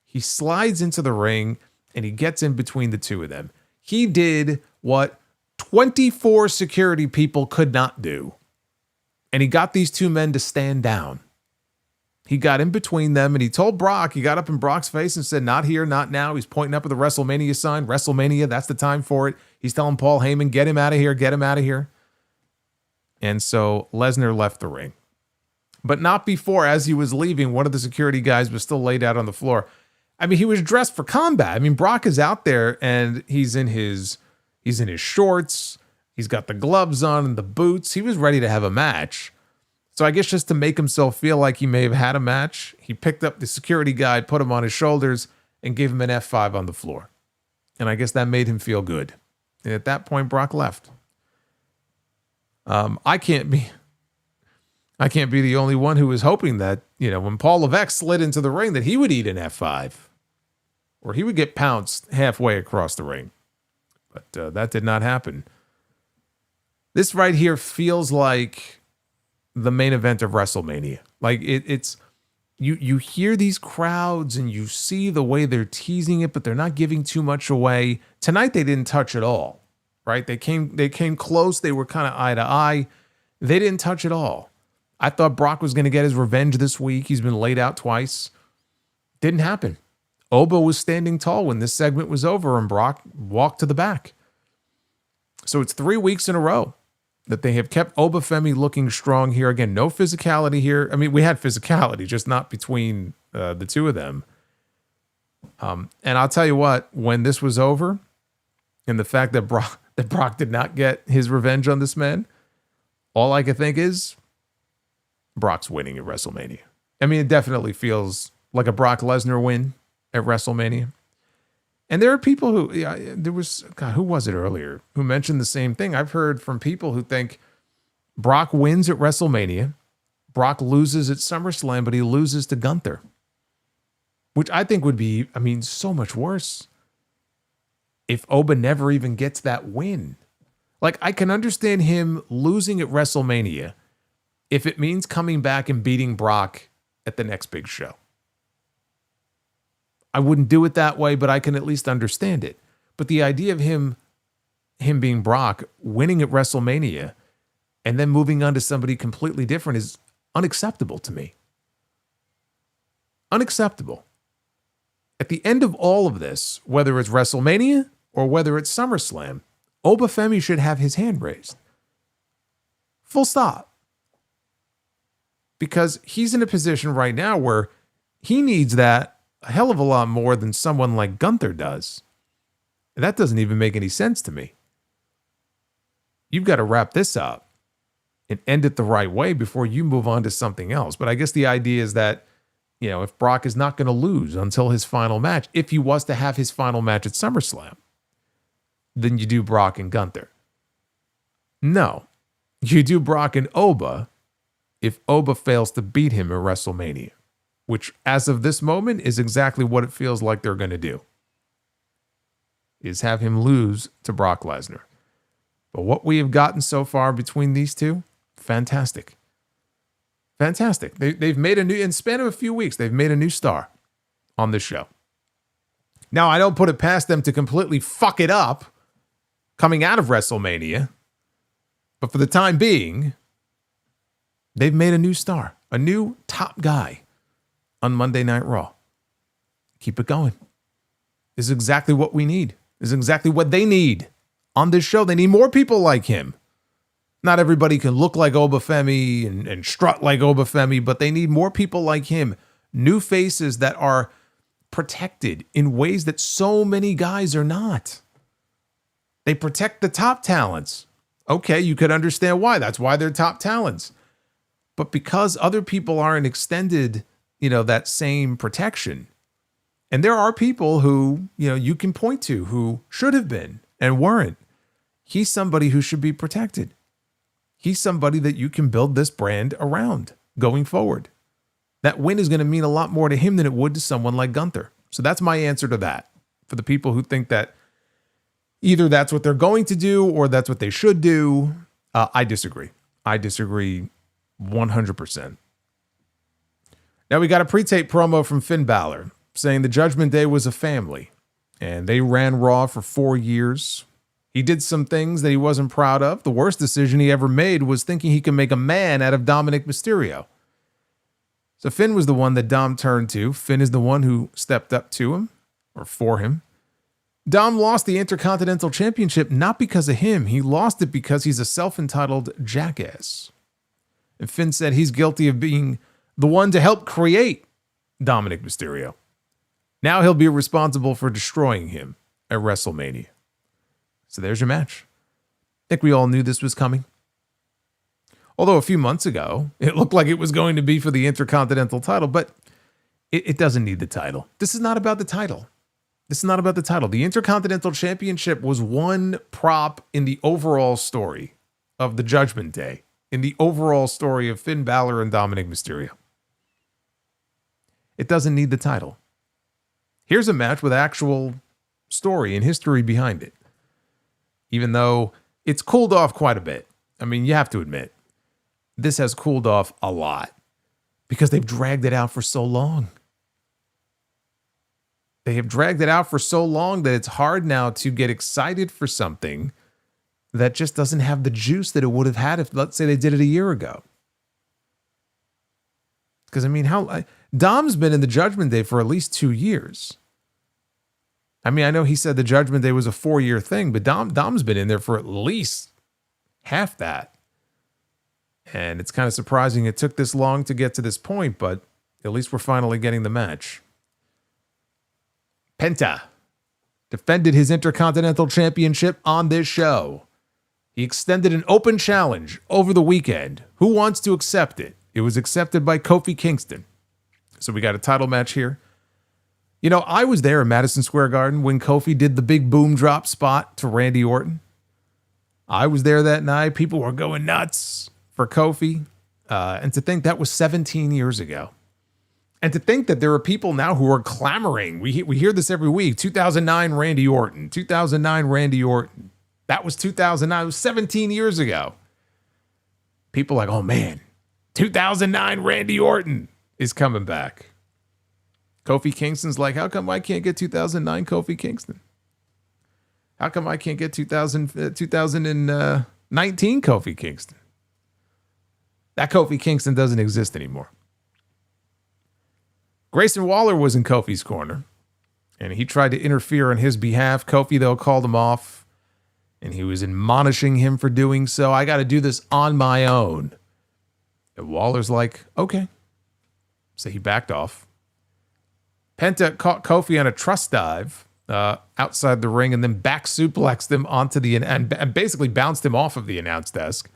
Speaker 1: He slides into the ring, and he gets in between the two of them. He did what 24 security people could not do. And he got these two men to stand down. He got in between them, and he told Brock, he got up in Brock's face and said, not here, not now. He's pointing up at the WrestleMania sign. WrestleMania, that's the time for it. He's telling Paul Heyman, get him out of here, get him out of here. And so Lesnar left the ring. But not before, as he was leaving, one of the security guys was still laid out on the floor. I mean, he was dressed for combat. I mean, Brock is out there and he's in his shorts. He's got the gloves on and the boots. He was ready to have a match. So I guess just to make himself feel like he may have had a match, he picked up the security guy, put him on his shoulders, and gave him an F5 on the floor. And I guess that made him feel good. And at that point, Brock left. I can't be the only one who was hoping that, when Paul Levesque slid into the ring, that he would eat an F5. Or he would get pounced halfway across the ring. But that did not happen. This right here feels like the main event of WrestleMania. Like it's you hear these crowds and you see the way they're teasing it, but they're not giving too much away. Tonight they didn't touch at all, right? They came close. They were kind of eye to eye. They didn't touch at all. I thought Brock was going to get his revenge this week. He's been laid out twice. Didn't happen. Oba was standing tall when this segment was over and Brock walked to the back. So it's 3 weeks in a row that they have kept Oba Femi looking strong here. Again, no physicality here. I mean, we had physicality, just not between the two of them. And I'll tell you what, when this was over, and the fact that Brock did not get his revenge on this man, all I could think is Brock's winning at WrestleMania. I mean, it definitely feels like a Brock Lesnar win at WrestleMania. And there are people who, who was it earlier who mentioned the same thing? I've heard from people who think Brock wins at WrestleMania, Brock loses at SummerSlam, but he loses to Gunther, which I think would be, so much worse if Oba never even gets that win. Like, I can understand him losing at WrestleMania if it means coming back and beating Brock at the next big show. I wouldn't do it that way, but I can at least understand it. But the idea of him being Brock, winning at WrestleMania, and then moving on to somebody completely different is unacceptable to me. Unacceptable. At the end of all of this, whether it's WrestleMania or whether it's SummerSlam, Oba Femi should have his hand raised. Full stop. Because he's in a position right now where he needs that a hell of a lot more than someone like Gunther does. And that doesn't even make any sense to me. You've got to wrap this up and end it the right way before you move on to something else. But I guess the idea is that, you know, if Brock is not going to lose until his final match, if he was to have his final match at SummerSlam, then you do Brock and Gunther. No, you do Brock and Oba if Oba fails to beat him at WrestleMania, which as of this moment is exactly what it feels like they're going to do, is have him lose to Brock Lesnar. But what we have gotten so far between these two, fantastic. Fantastic. They've made a new, in the span of a few weeks, they've made a new star on this show. Now, I don't put it past them to completely fuck it up coming out of WrestleMania, but for the time being, they've made a new star, a new top guy on Monday Night Raw. Keep it going. This is exactly what we need. This is exactly what they need on this show. They need more people like him. Not everybody can look like Oba Femi and strut like Oba Femi, but they need more people like him. New faces that are protected in ways that so many guys are not. They protect the top talents. Okay, you could understand why. That's why they're top talents. But because other people aren't extended, you know, that same protection. And there are people who, you know, you can point to who should have been and weren't. He's somebody who should be protected. He's somebody that you can build this brand around going forward. That win is going to mean a lot more to him than it would to someone like Gunther. So that's my answer to that. For the people who think that either that's what they're going to do or that's what they should do, I disagree. I disagree 100%. Now we got a pre-tape promo from Finn Bálor saying the Judgment Day was a family and they ran Raw for 4 years. He did some things that he wasn't proud of. The worst decision he ever made was thinking he could make a man out of Dominic Mysterio. So Finn was the one that Dom turned to. Finn is the one who stepped up to him, or for him. Dom lost the Intercontinental Championship not because of him. He lost it because he's a self-entitled jackass. And Finn said he's guilty of being the one to help create Dominic Mysterio. Now he'll be responsible for destroying him at WrestleMania. So there's your match. I think we all knew this was coming. Although a few months ago, it looked like it was going to be for the Intercontinental title, but it doesn't need the title. This is not about the title. This is not about the title. The Intercontinental Championship was one prop in the overall story of the Judgment Day, in the overall story of Finn Bálor and Dominic Mysterio. It doesn't need the title. Here's a match with actual story and history behind it. Even though it's cooled off quite a bit. I mean, you have to admit, this has cooled off a lot because they've dragged it out for so long. They have dragged it out for so long that it's hard now to get excited for something that just doesn't have the juice that it would have had if, let's say, they did it a year ago. Because, I mean, Dom's been in the Judgment Day for at least 2 years. I mean, I know he said the Judgment Day was a 4-year thing, but Dom's been in there for at least half that. And it's kind of surprising it took this long to get to this point, but at least we're finally getting the match. Penta defended his Intercontinental Championship on this show. He extended an open challenge over the weekend. Who wants to accept it? It was accepted by Kofi Kingston. So we got a title match here. You know, I was there in Madison Square Garden when Kofi did the big boom drop spot to Randy Orton. I was there that night. People were going nuts for Kofi. And to think that was 17 years ago. And to think that there are people now who are clamoring. We hear this every week. 2009 Randy Orton. 2009 Randy Orton. That was 2009. It was 17 years ago. People like, oh man, 2009 Randy Orton is coming back. Kofi Kingston's like, how come I can't get 2009 Kofi Kingston? How come I can't get 2019 Kofi Kingston? That Kofi Kingston doesn't exist anymore. Grayson Waller was in Kofi's corner, and he tried to interfere on his behalf. Kofi, though, called him off, and he was admonishing him for doing so. I got to do this on my own. And Waller's like, okay. So he backed off. Penta caught Kofi on a truss dive outside the ring and then back suplexed him onto and basically bounced him off of the announce desk.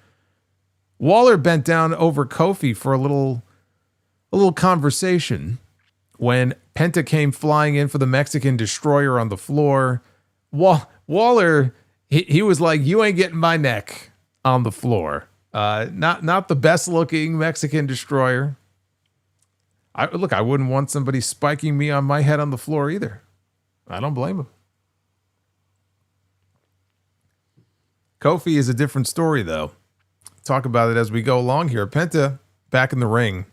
Speaker 1: Waller bent down over Kofi for a little conversation when Penta came flying in for the Mexican Destroyer on the floor. Waller, he was like, you ain't getting my neck on the floor. Not the best looking Mexican Destroyer. I wouldn't want somebody spiking me on my head on the floor either. I don't blame him. Kofi is a different story, though. Talk about it as we go along here. Penta back in the ring.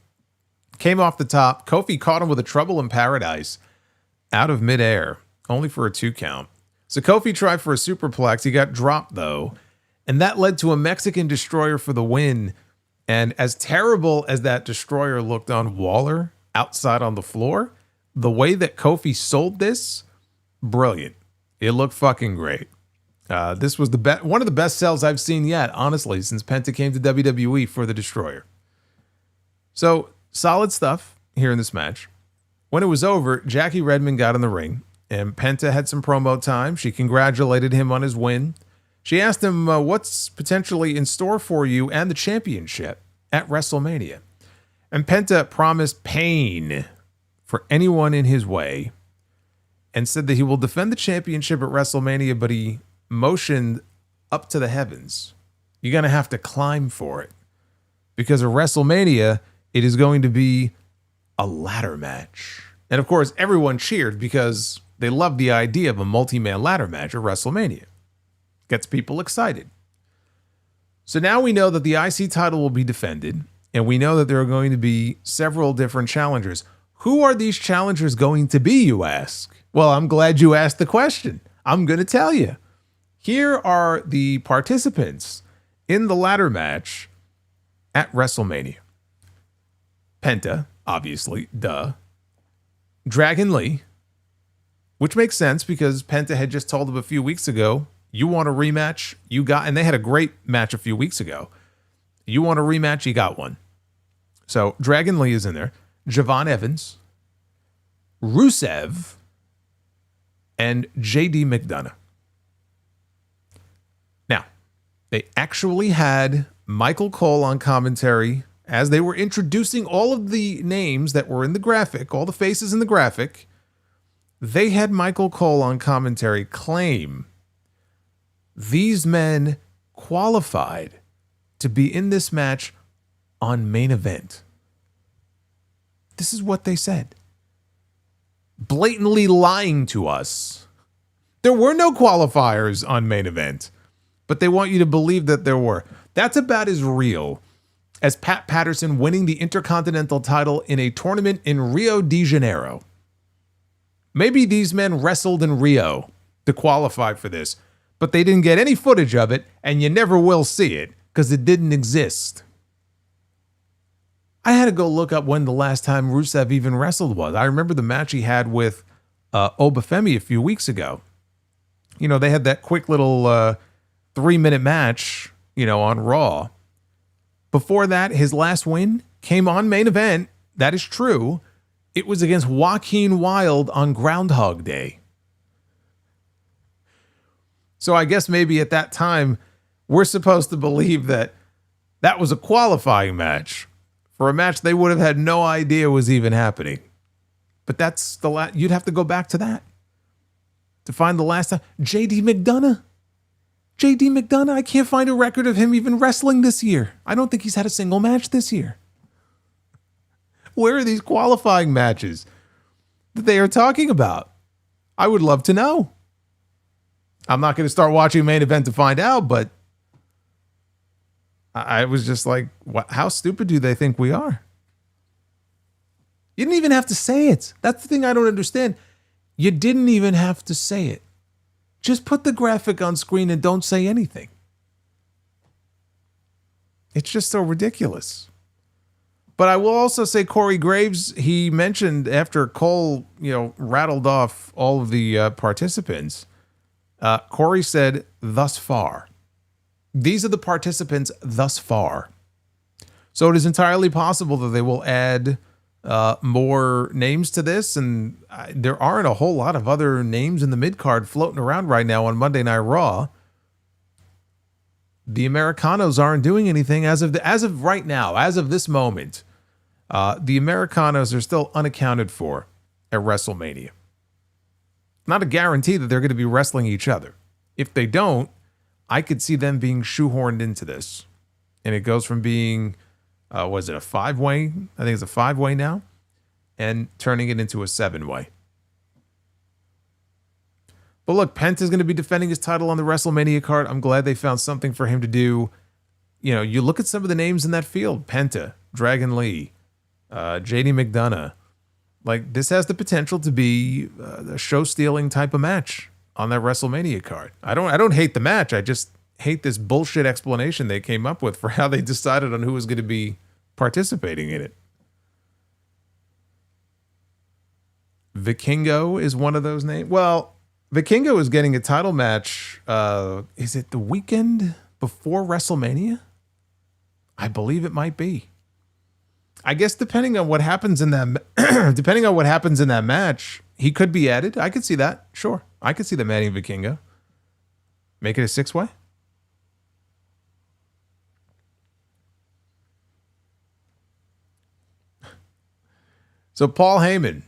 Speaker 1: Came off the top. Kofi caught him with a trouble in paradise out of midair, only for a 2 count. So Kofi tried for a superplex. He got dropped, though, and that led to a Mexican Destroyer for the win. And as terrible as that Destroyer looked on Waller outside on the floor, the way that Kofi sold this, brilliant. It looked fucking great. This was one of the best sells I've seen yet, honestly, since Penta came to WWE for the Destroyer. So, solid stuff here in this match. When it was over, Jackie Redmond got in the ring, and Penta had some promo time. She congratulated him on his win. She asked him what's potentially in store for you and the championship at WrestleMania. And Penta promised pain for anyone in his way and said that he will defend the championship at WrestleMania, but he motioned up to the heavens. You're going to have to climb for it. Because at WrestleMania, it is going to be a ladder match. And of course, everyone cheered because they loved the idea of a multi-man ladder match at WrestleMania. Gets people excited. So now we know that the IC title will be defended, and we know that there are going to be several different challengers. Who are these challengers going to be, you ask? Well, I'm glad you asked the question. I'm going to tell you. Here are the participants in the ladder match at WrestleMania. Penta, obviously, duh. Dragon Lee, which makes sense because Penta had just told him a few weeks ago, you want a rematch? You got, and they had a great match a few weeks ago. You want a rematch? You got one. So Dragon Lee is in there. Javon Evans, Rusev, and JD McDonough. Now, they actually had Michael Cole on commentary as they were introducing all of the names that were in the graphic, all the faces in the graphic. They had Michael Cole on commentary claim these men qualified to be in this match on main event. This is what they said. Blatantly lying to us. There were no qualifiers on main event, but they want you to believe that there were. That's about as real as Pat Patterson winning the Intercontinental title in a tournament in Rio de Janeiro. Maybe these men wrestled in Rio to qualify for this, but they didn't get any footage of it, and you never will see it because it didn't exist. I had to go look up when the last time Rusev even wrestled was. I remember the match he had with Oba Femi a few weeks ago. You know, they had that quick little 3-minute match, on Raw. Before that, his last win came on main event. That is true. It was against Joaquin Wilde on Groundhog Day. So I guess maybe at that time, we're supposed to believe that that was a qualifying match for a match they would have had no idea was even happening. But that's you'd have to go back to that to find the last time. JD McDonough, I can't find a record of him even wrestling this year. I don't think he's had a single match this year. Where are these qualifying matches that they are talking about? I would love to know. I'm not going to start watching main event to find out, but I was just like, how stupid do they think we are? You didn't even have to say it. That's the thing I don't understand. You didn't even have to say it. Just put the graphic on screen and don't say anything. It's just so ridiculous. But I will also say Corey Graves, he mentioned after Cole, rattled off all of the participants, Corey said, thus far. These are the participants thus far. So it is entirely possible that they will add more names to this, and there aren't a whole lot of other names in the mid-card floating around right now on Monday Night Raw. The Americanos aren't doing anything as of right now, as of this moment. The Americanos are still unaccounted for at WrestleMania. Not a guarantee that they're going to be wrestling each other. If they don't, I could see them being shoehorned into this. And it goes from being, was it a 5-way? I think it's a 5-way now. And turning it into a 7-way. But look, Penta's going to be defending his title on the WrestleMania card. I'm glad they found something for him to do. You look at some of the names in that field. Penta, Dragon Lee, JD McDonough. Like, this has the potential to be a show-stealing type of match on that WrestleMania card. I don't hate the match. I just hate this bullshit explanation they came up with for how they decided on who was going to be participating in it. Vikingo is one of those names. Well, Vikingo is getting a title match. Is it the weekend before WrestleMania? I believe it might be. I guess depending on what happens in that, match, he could be added. I could see that. Sure, I could see them adding Vikingo. Make it a 6-way. So Paul Heyman,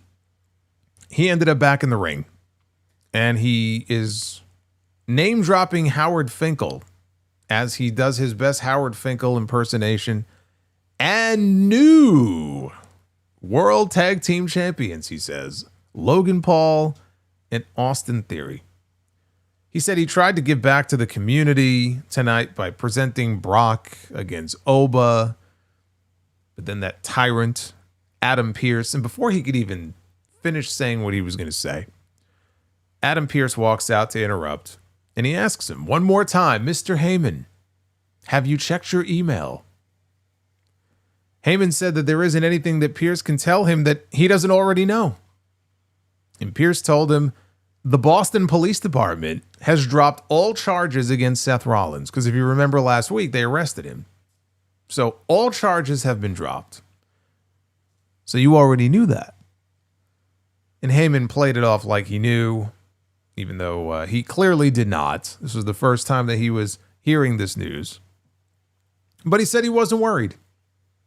Speaker 1: he ended up back in the ring, and he is name dropping Howard Finkel as he does his best Howard Finkel impersonation. And new World Tag Team Champions, he says, Logan Paul and Austin Theory. He said he tried to give back to the community tonight by presenting Brock against Oba, but then that tyrant, Adam Pearce, and before he could even finish saying what he was going to say, Adam Pearce walks out to interrupt, and he asks him one more time, Mr. Heyman, have you checked your email? Heyman said that there isn't anything that Pearce can tell him that he doesn't already know. And Pearce told him the Boston Police Department has dropped all charges against Seth Rollins, because if you remember last week, they arrested him. So all charges have been dropped. So you already knew that. And Heyman played it off like he knew, even though he clearly did not. This was the first time that he was hearing this news. But he said he wasn't worried.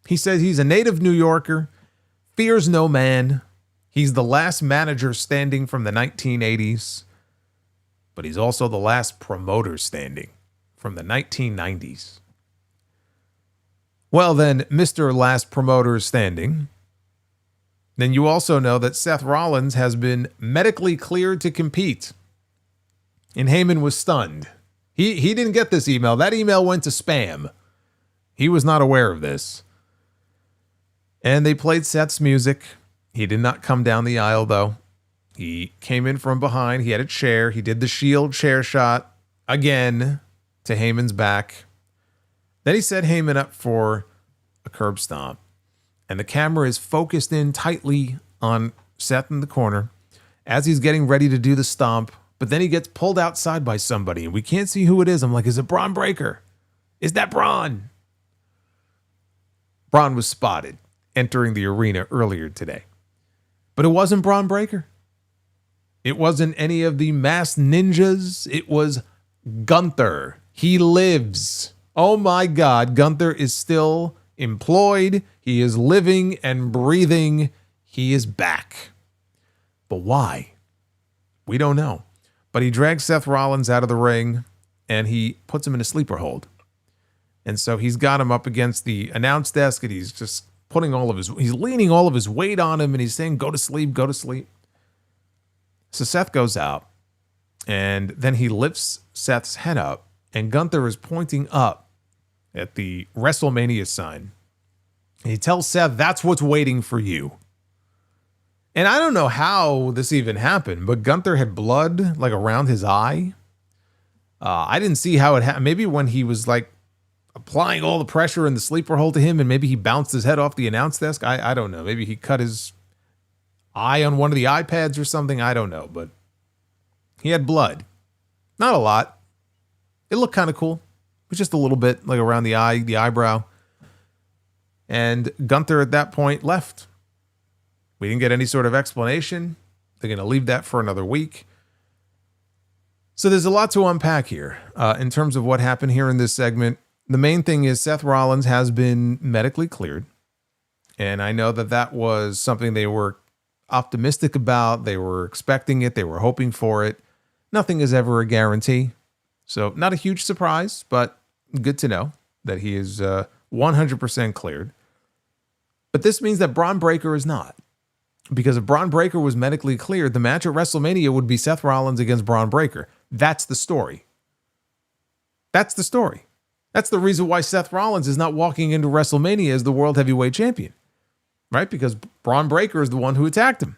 Speaker 1: He says he's a native New Yorker, fears no man. He's the last manager standing from the 1980s, but he's also the last promoter standing from the 1990s. Well then, Mr. Last Promoter Standing, then you also know that Seth Rollins has been medically cleared to compete. And Heyman was stunned. He didn't get this email. That email went to spam. He was not aware of this. And they played Seth's music. He did not come down the aisle, though. He came in from behind. He had a chair. He did the Shield chair shot again to Heyman's back. Then he set Heyman up for a curb stomp. And the camera is focused in tightly on Seth in the corner as he's getting ready to do the stomp. But then he gets pulled outside by somebody, and we can't see who it is. I'm like, is it Braun Breaker? Is that Braun? Braun was spotted entering the arena earlier today. But it wasn't Braun Breaker. It wasn't any of the masked ninjas. It was Gunther. He lives. Oh my God, Gunther is still employed. He is living and breathing. He is back. But why? We don't know. But he drags Seth Rollins out of the ring and he puts him in a sleeper hold. And so he's got him up against the announce desk and he's just he's leaning all of his weight on him and he's saying, go to sleep, go to sleep. So Seth goes out and then he lifts Seth's head up and Gunther is pointing up at the WrestleMania sign. And he tells Seth, that's what's waiting for you. And I don't know how this even happened, but Gunther had blood like around his eye. I didn't see how it happened. Maybe when he was like applying all the pressure in the sleeper hold to him, and maybe he bounced his head off the announce desk. I don't know. Maybe he cut his eye on one of the iPads or something. I don't know, but he had blood. Not a lot. It looked kind of cool. It was just a little bit like around the eye, the eyebrow. And Gunther at that point left. We didn't get any sort of explanation. They're going to leave that for another week. So there's a lot to unpack here in terms of what happened here in this segment. The main thing is Seth Rollins has been medically cleared. And I know that that was something they were optimistic about. They were expecting it. They were hoping for it. Nothing is ever a guarantee. So not a huge surprise, but good to know that he is 100% cleared. But this means that Braun Breaker is not. Because if Braun Breaker was medically cleared, the match at WrestleMania would be Seth Rollins against Braun Breaker. That's the story. That's the story. That's the reason why Seth Rollins is not walking into WrestleMania as the World Heavyweight Champion. Right? Because Braun Breaker is the one who attacked him.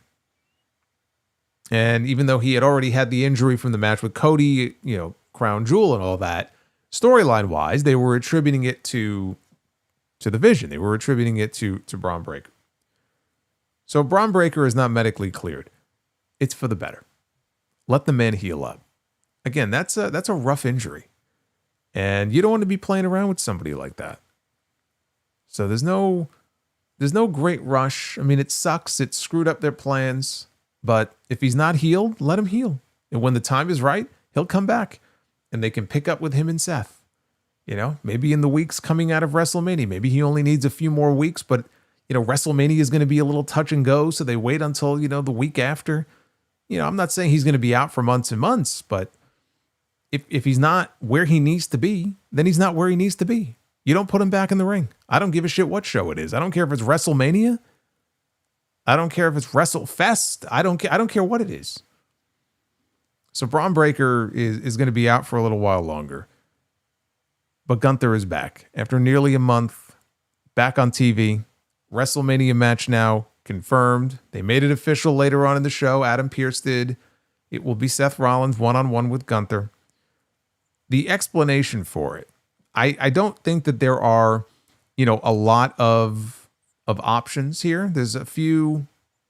Speaker 1: And even though he had already had the injury from the match with Cody, you know, Crown Jewel and all that, storyline-wise, they were attributing it to the Vision. They were attributing it to Braun Breaker. So Braun Breaker is not medically cleared. It's for the better. Let the man heal up. Again, that's a rough injury. And you don't want to be playing around with somebody like that. So there's no great rush. I mean, it sucks. It screwed up their plans. But if he's not healed, let him heal. And when the time is right, he'll come back. And they can pick up with him and Seth. You know, maybe in the weeks coming out of WrestleMania. Maybe he only needs a few more weeks, but you know, WrestleMania is going to be a little touch and go, so they wait until, you know, the week after. You know, I'm not saying he's going to be out for months and months, but if he's not where he needs to be, then he's not where he needs to be. You don't put him back in the ring. I don't give a shit what show it is. I don't care if it's WrestleMania. I don't care if it's WrestleFest. I don't care what it is. So Braun Breaker is going to be out for a little while longer. But Gunther is back. After nearly a month, back on TV. WrestleMania match now confirmed. They made it official later on in the show. Adam Pearce did. It will be Seth Rollins one-on-one with Gunther. The explanation for it, I don't think that there are, you know, a lot of options here. There's a few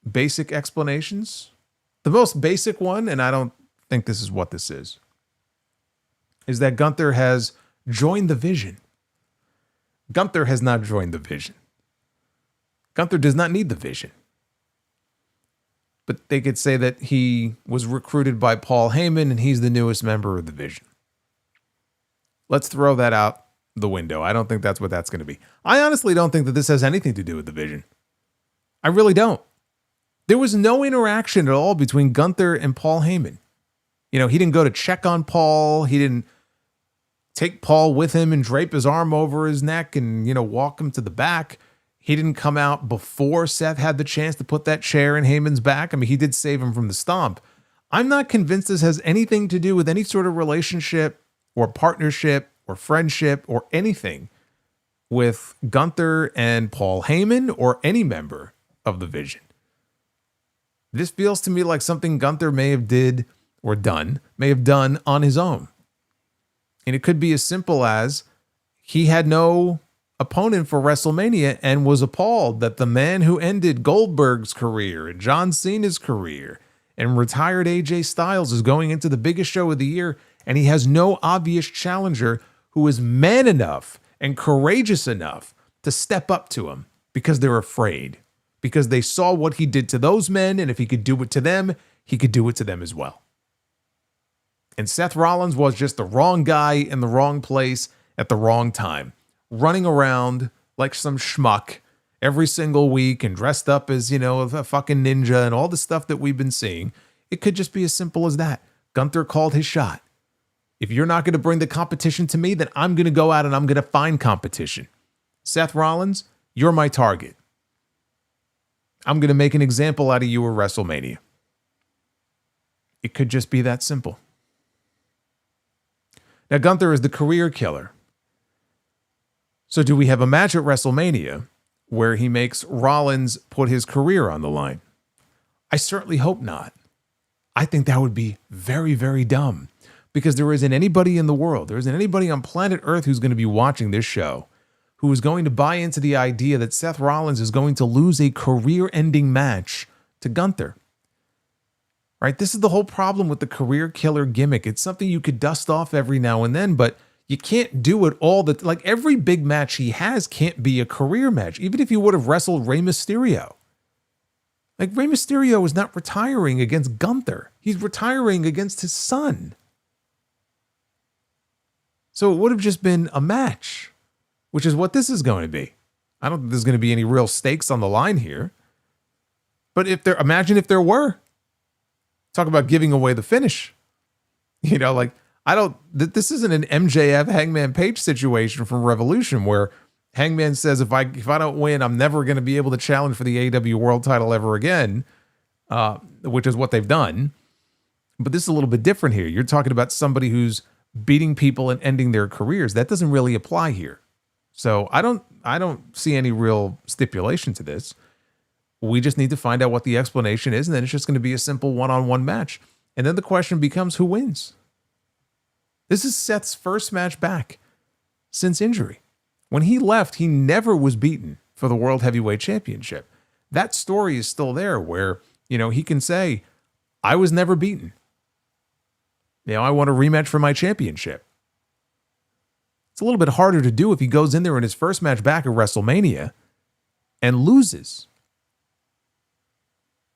Speaker 1: basic explanations. The most basic one, and I don't think this is what this is that Gunther has joined the Vision. Gunther has not joined the Vision. Gunther does not need the Vision. But they could say that he was recruited by Paul Heyman and he's the newest member of the Vision. Let's throw that out the window. I don't think that's what that's going to be. I honestly don't think that this has anything to do with the Vision. I really don't. There was no interaction at all between Gunther and Paul Heyman. You know, he didn't go to check on Paul. He didn't take Paul with him and drape his arm over his neck and, you know, walk him to the back. He didn't come out before Seth had the chance to put that chair in Heyman's back. I mean, he did save him from the stomp. I'm not convinced this has anything to do with any sort of relationship or partnership or friendship or anything with Gunther and Paul Heyman or any member of the Vision. This feels to me like something Gunther may have done on his own. And it could be as simple as he had no opponent for WrestleMania and was appalled that the man who ended Goldberg's career and John Cena's career and retired AJ Styles is going into the biggest show of the year, and he has no obvious challenger who is man enough and courageous enough to step up to him because they're afraid, because they saw what he did to those men, and if he could do it to them, he could do it to them as well. And Seth Rollins was just the wrong guy in the wrong place at the wrong time, running around like some schmuck every single week and dressed up as, you know, a fucking ninja and all the stuff that we've been seeing. It could just be as simple as that. Gunther called his shot. If you're not going to bring the competition to me, then I'm going to go out and I'm going to find competition. Seth Rollins, you're my target. I'm going to make an example out of you at WrestleMania. It could just be that simple. Now, Gunther is the career killer. So do we have a match at WrestleMania where he makes Rollins put his career on the line? I certainly hope not. I think that would be very, very dumb, because there isn't anybody in the world, there isn't anybody on planet Earth who's going to be watching this show who is going to buy into the idea that Seth Rollins is going to lose a career-ending match to Gunther. Right? This is the whole problem with the career killer gimmick. It's something you could dust off every now and then, but you can't do it all the like every big match he has can't be a career match, even if you would have wrestled Rey Mysterio. Like, Rey Mysterio is not retiring against Gunther. He's retiring against his son. So it would have just been a match, which is what this is going to be. I don't think there's going to be any real stakes on the line here. But imagine if there were. Talk about giving away the finish. You know, like, this isn't an MJF Hangman Page situation from Revolution where Hangman says, if I don't win, I'm never going to be able to challenge for the AEW World title ever again, which is what they've done. But this is a little bit different here. You're talking about somebody who's beating people and ending their careers. That doesn't really apply here. So I don't see any real stipulation to this. We just need to find out what the explanation is, and then it's just going to be a simple one-on-one match. And then the question becomes, who wins? This is Seth's first match back since injury. When he left, he never was beaten for the World Heavyweight Championship. That story is still there where, you know, he can say, I was never beaten. You know, I want a rematch for my championship. It's a little bit harder to do if he goes in there in his first match back at WrestleMania and loses.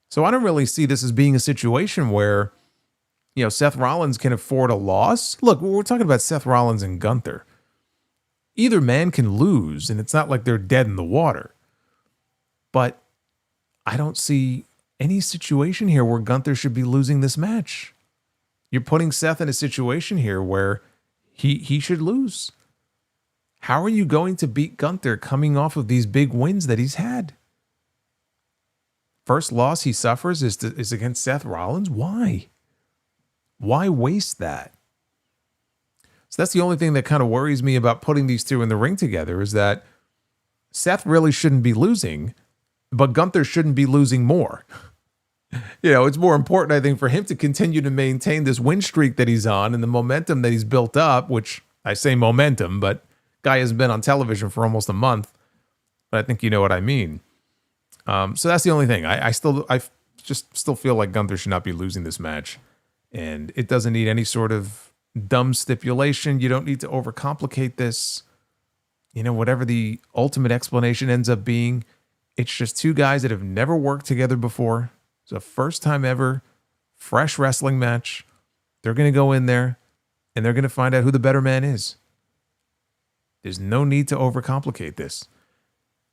Speaker 1: So I don't really see this as being a situation where, you know, Seth Rollins can afford a loss. Look, we're talking about Seth Rollins and Gunther. Either man can lose, and it's not like they're dead in the water. But I don't see any situation here where Gunther should be losing this match. You're putting Seth in a situation here where he should lose. How are you going to beat Gunther coming off of these big wins that he's had? First loss he suffers is against Seth Rollins. Why? Why waste that? So that's the only thing that kind of worries me about putting these two in the ring together, is that Seth really shouldn't be losing, but Gunther shouldn't be losing more. You know, it's more important, I think, for him to continue to maintain this win streak that he's on and the momentum that he's built up, which I say momentum, but guy hasn't been on television for almost a month. But I think you know what I mean. So that's the only thing. I just still feel like Gunther should not be losing this match. And it doesn't need any sort of dumb stipulation. You don't need to overcomplicate this. You know, whatever the ultimate explanation ends up being, it's just two guys that have never worked together before. It's a first time ever, fresh wrestling match. They're going to go in there and they're going to find out who the better man is. There's no need to overcomplicate this.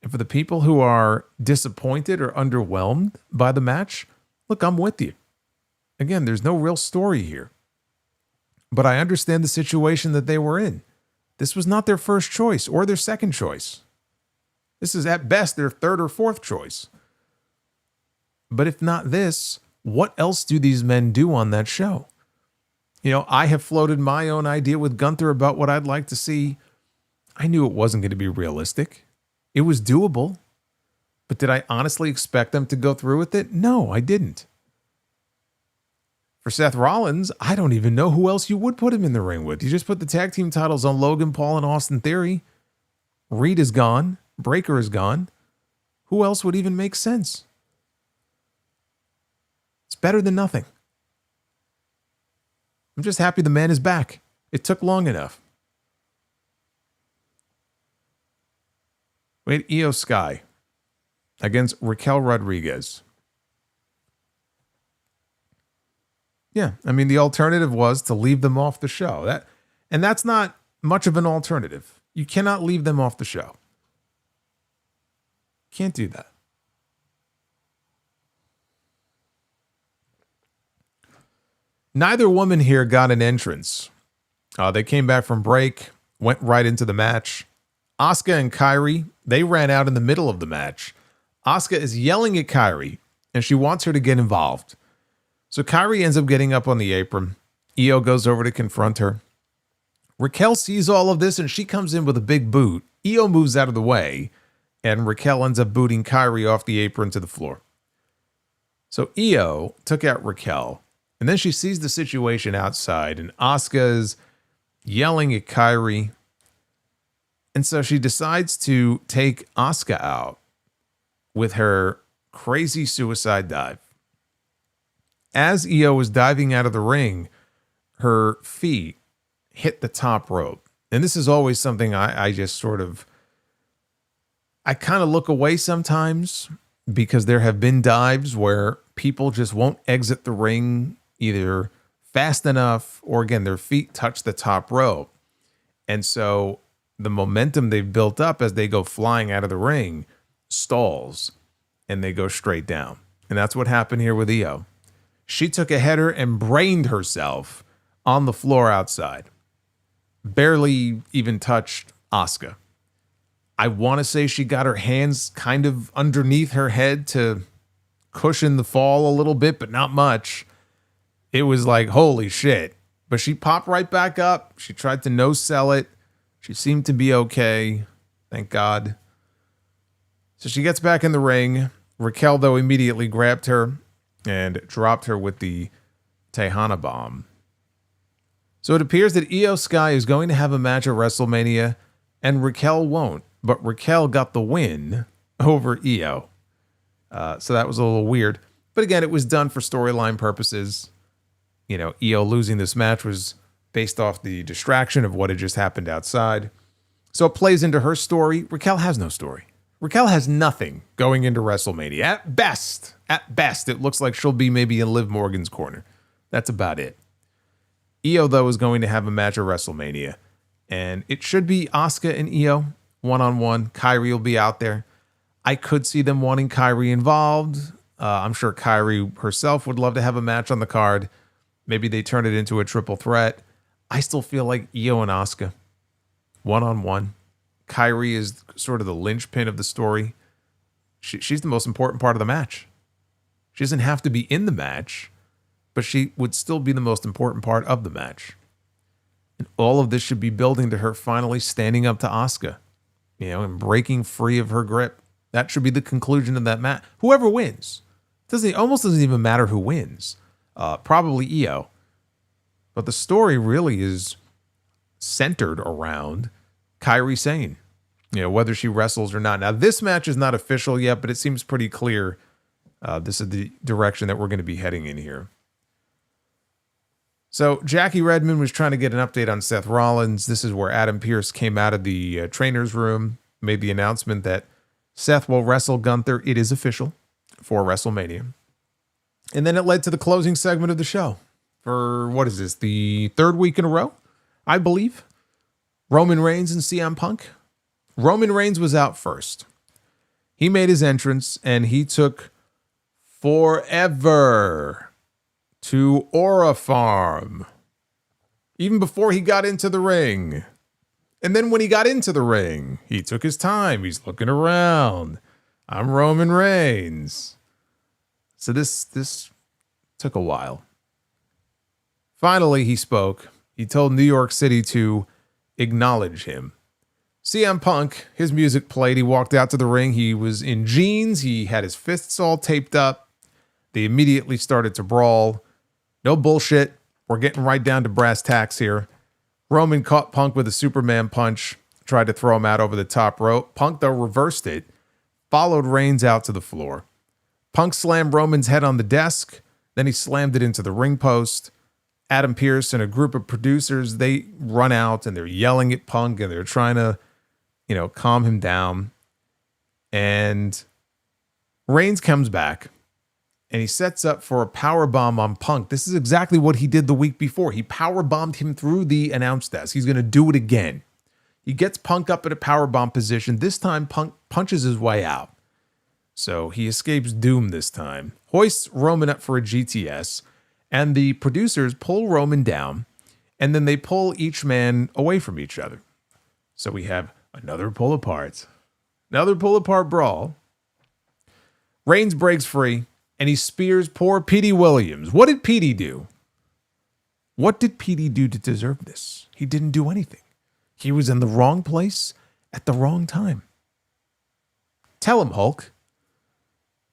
Speaker 1: And for the people who are disappointed or underwhelmed by the match, look, I'm with you. Again, there's no real story here. But I understand the situation that they were in. This was not their first choice or their second choice. This is at best their third or fourth choice. But if not this, what else do these men do on that show? You know, I have floated my own idea with Gunther about what I'd like to see. I knew it wasn't going to be realistic. It was doable. But did I honestly expect them to go through with it? No, I didn't. For Seth Rollins, I don't even know who else you would put him in the ring with. You just put the tag team titles on Logan Paul and Austin Theory. Reed is gone. Breaker is gone. Who else would even make sense? It's better than nothing. I'm just happy the man is back. It took long enough. We had IYO SKY against Raquel Rodriguez. Yeah, I mean, the alternative was to leave them off the show. And that's not much of an alternative. You cannot leave them off the show. Can't do that. Neither woman here got an entrance. They came back from break, went right into the match. Asuka and Kairi, they ran out in the middle of the match. Asuka is yelling at Kairi, and she wants her to get involved. So Kairi ends up getting up on the apron. IYO goes over to confront her. Raquel sees all of this, and she comes in with a big boot. IYO moves out of the way, and Raquel ends up booting Kairi off the apron to the floor. So Io took out Raquel, and then she sees the situation outside, and Asuka's yelling at Kairi. And so she decides to take Asuka out with her crazy suicide dive. As Io was diving out of the ring, her feet hit the top rope. And this is always something I just sort of, I kind of look away sometimes, because there have been dives where people just won't exit the ring either fast enough, or again, their feet touch the top rope. And so the momentum they've built up as they go flying out of the ring stalls, and they go straight down. And that's what happened here with Io. She took a header and brained herself on the floor outside. Barely even touched Asuka. I want to say she got her hands kind of underneath her head to cushion the fall a little bit, but not much. It was like, holy shit. But she popped right back up. She tried to no-sell it. She seemed to be okay. Thank God. So she gets back in the ring. Raquel, though, immediately grabbed her and dropped her with the Tejana bomb. So it appears that IYO SKY is going to have a match at WrestleMania, and Raquel won't. But Raquel got the win over Io. So that was a little weird. But again, it was done for storyline purposes. You know, Io losing this match was based off the distraction of what had just happened outside. So it plays into her story. Raquel has no story. Raquel has nothing going into WrestleMania. At best, it looks like she'll be maybe in Liv Morgan's corner. That's about it. Io, though, is going to have a match at WrestleMania. And it should be Asuka and Io one-on-one. Kairi will be out there. I could see them wanting Kairi involved. I'm sure Kairi herself would love to have a match on the card. Maybe they turn it into a triple threat. I still feel like Io and Asuka, one-on-one. Kairi is sort of the linchpin of the story. She's the most important part of the match. She doesn't have to be in the match, but she would still be the most important part of the match. And all of this should be building to her finally standing up to Asuka, you know, and breaking free of her grip. That should be the conclusion of that match. Whoever wins. Almost doesn't even matter who wins. Probably Io. But the story really is centered around Kairi Sane, you know, whether she wrestles or not. Now, this match is not official yet, but it seems pretty clear this is the direction that we're going to be heading in here. So Jackie Redmond was trying to get an update on Seth Rollins. This is where Adam Pearce came out of the trainer's room, made the announcement that Seth will wrestle Gunther. It is official for WrestleMania. And then it led to the closing segment of the show for, what is this, the third week in a row, I believe? Roman Reigns and CM Punk. Roman Reigns was out first. He made his entrance, and he took forever to Aura Farm, even before he got into the ring. And then when he got into the ring, he took his time. He's looking around. I'm Roman Reigns. So this took a while. Finally, he spoke. He told New York City to acknowledge him. CM Punk, his music played. He walked out to the ring. He was in jeans. He had his fists all taped up. They immediately started to brawl. No bullshit. We're getting right down to brass tacks here. Roman caught Punk with a Superman punch, tried to throw him out over the top rope. Punk, though, reversed it, followed Reigns out to the floor. Punk slammed Roman's head on the desk. Then he slammed it into the ring post. Adam Pearce and a group of producers, they run out and they're yelling at Punk and they're trying to, you know, calm him down. And Reigns comes back and he sets up for a power bomb on Punk. This is exactly what he did the week before. He power bombed him through the announce desk. He's going to do it again. He gets Punk up at a power bomb position. This time Punk punches his way out. So he escapes doom this time. Hoists Roman up for a GTS. And the producers pull Roman down, and then they pull each man away from each other. So we have another pull apart brawl. Reigns breaks free, and he spears poor Petey Williams. What did Petey do? What did Petey do to deserve this? He didn't do anything. He was in the wrong place at the wrong time. Tell him, Hulk.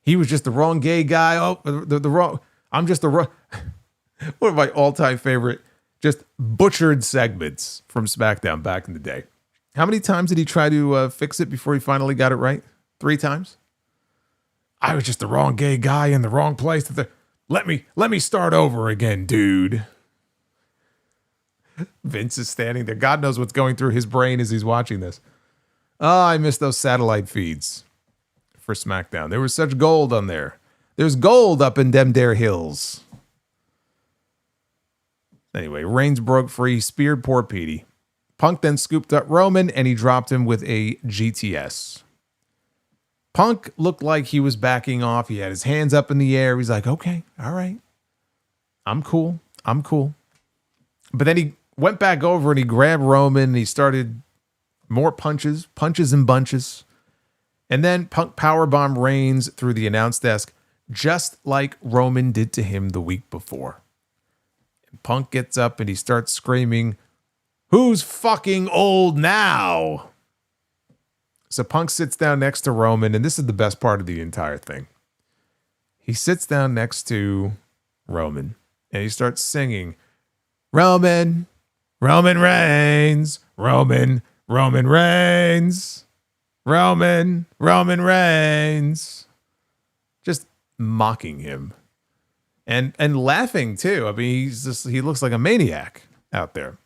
Speaker 1: He was just the wrong gay guy. Oh, the wrong. I'm just the wrong. One of my all-time favorite, just butchered segments from SmackDown back in the day. How many times did he try to fix it before he finally got it right? 3 times? I was just the wrong gay guy in the wrong place. Let me start over again, dude. Vince is standing there. God knows what's going through his brain as he's watching this. Oh, I miss those satellite feeds for SmackDown. There was such gold on there. There's gold up in them there hills. Anyway, Reigns broke free, speared poor Petey. Punk then scooped up Roman, and he dropped him with a GTS. Punk looked like he was backing off. He had his hands up in the air. He's like, okay, all right. I'm cool. But then he went back over and he grabbed Roman and he started more punches and bunches. And then Punk powerbombed Reigns through the announce desk, just like Roman did to him the week before. And Punk gets up and he starts screaming, "Who's fucking old now?" So Punk sits down next to Roman, and this is the best part of the entire thing. He sits down next to Roman, and he starts singing, Roman Reigns, Roman Reigns, Roman Reigns. Just mocking him. And laughing, too. I mean, he looks like a maniac out there.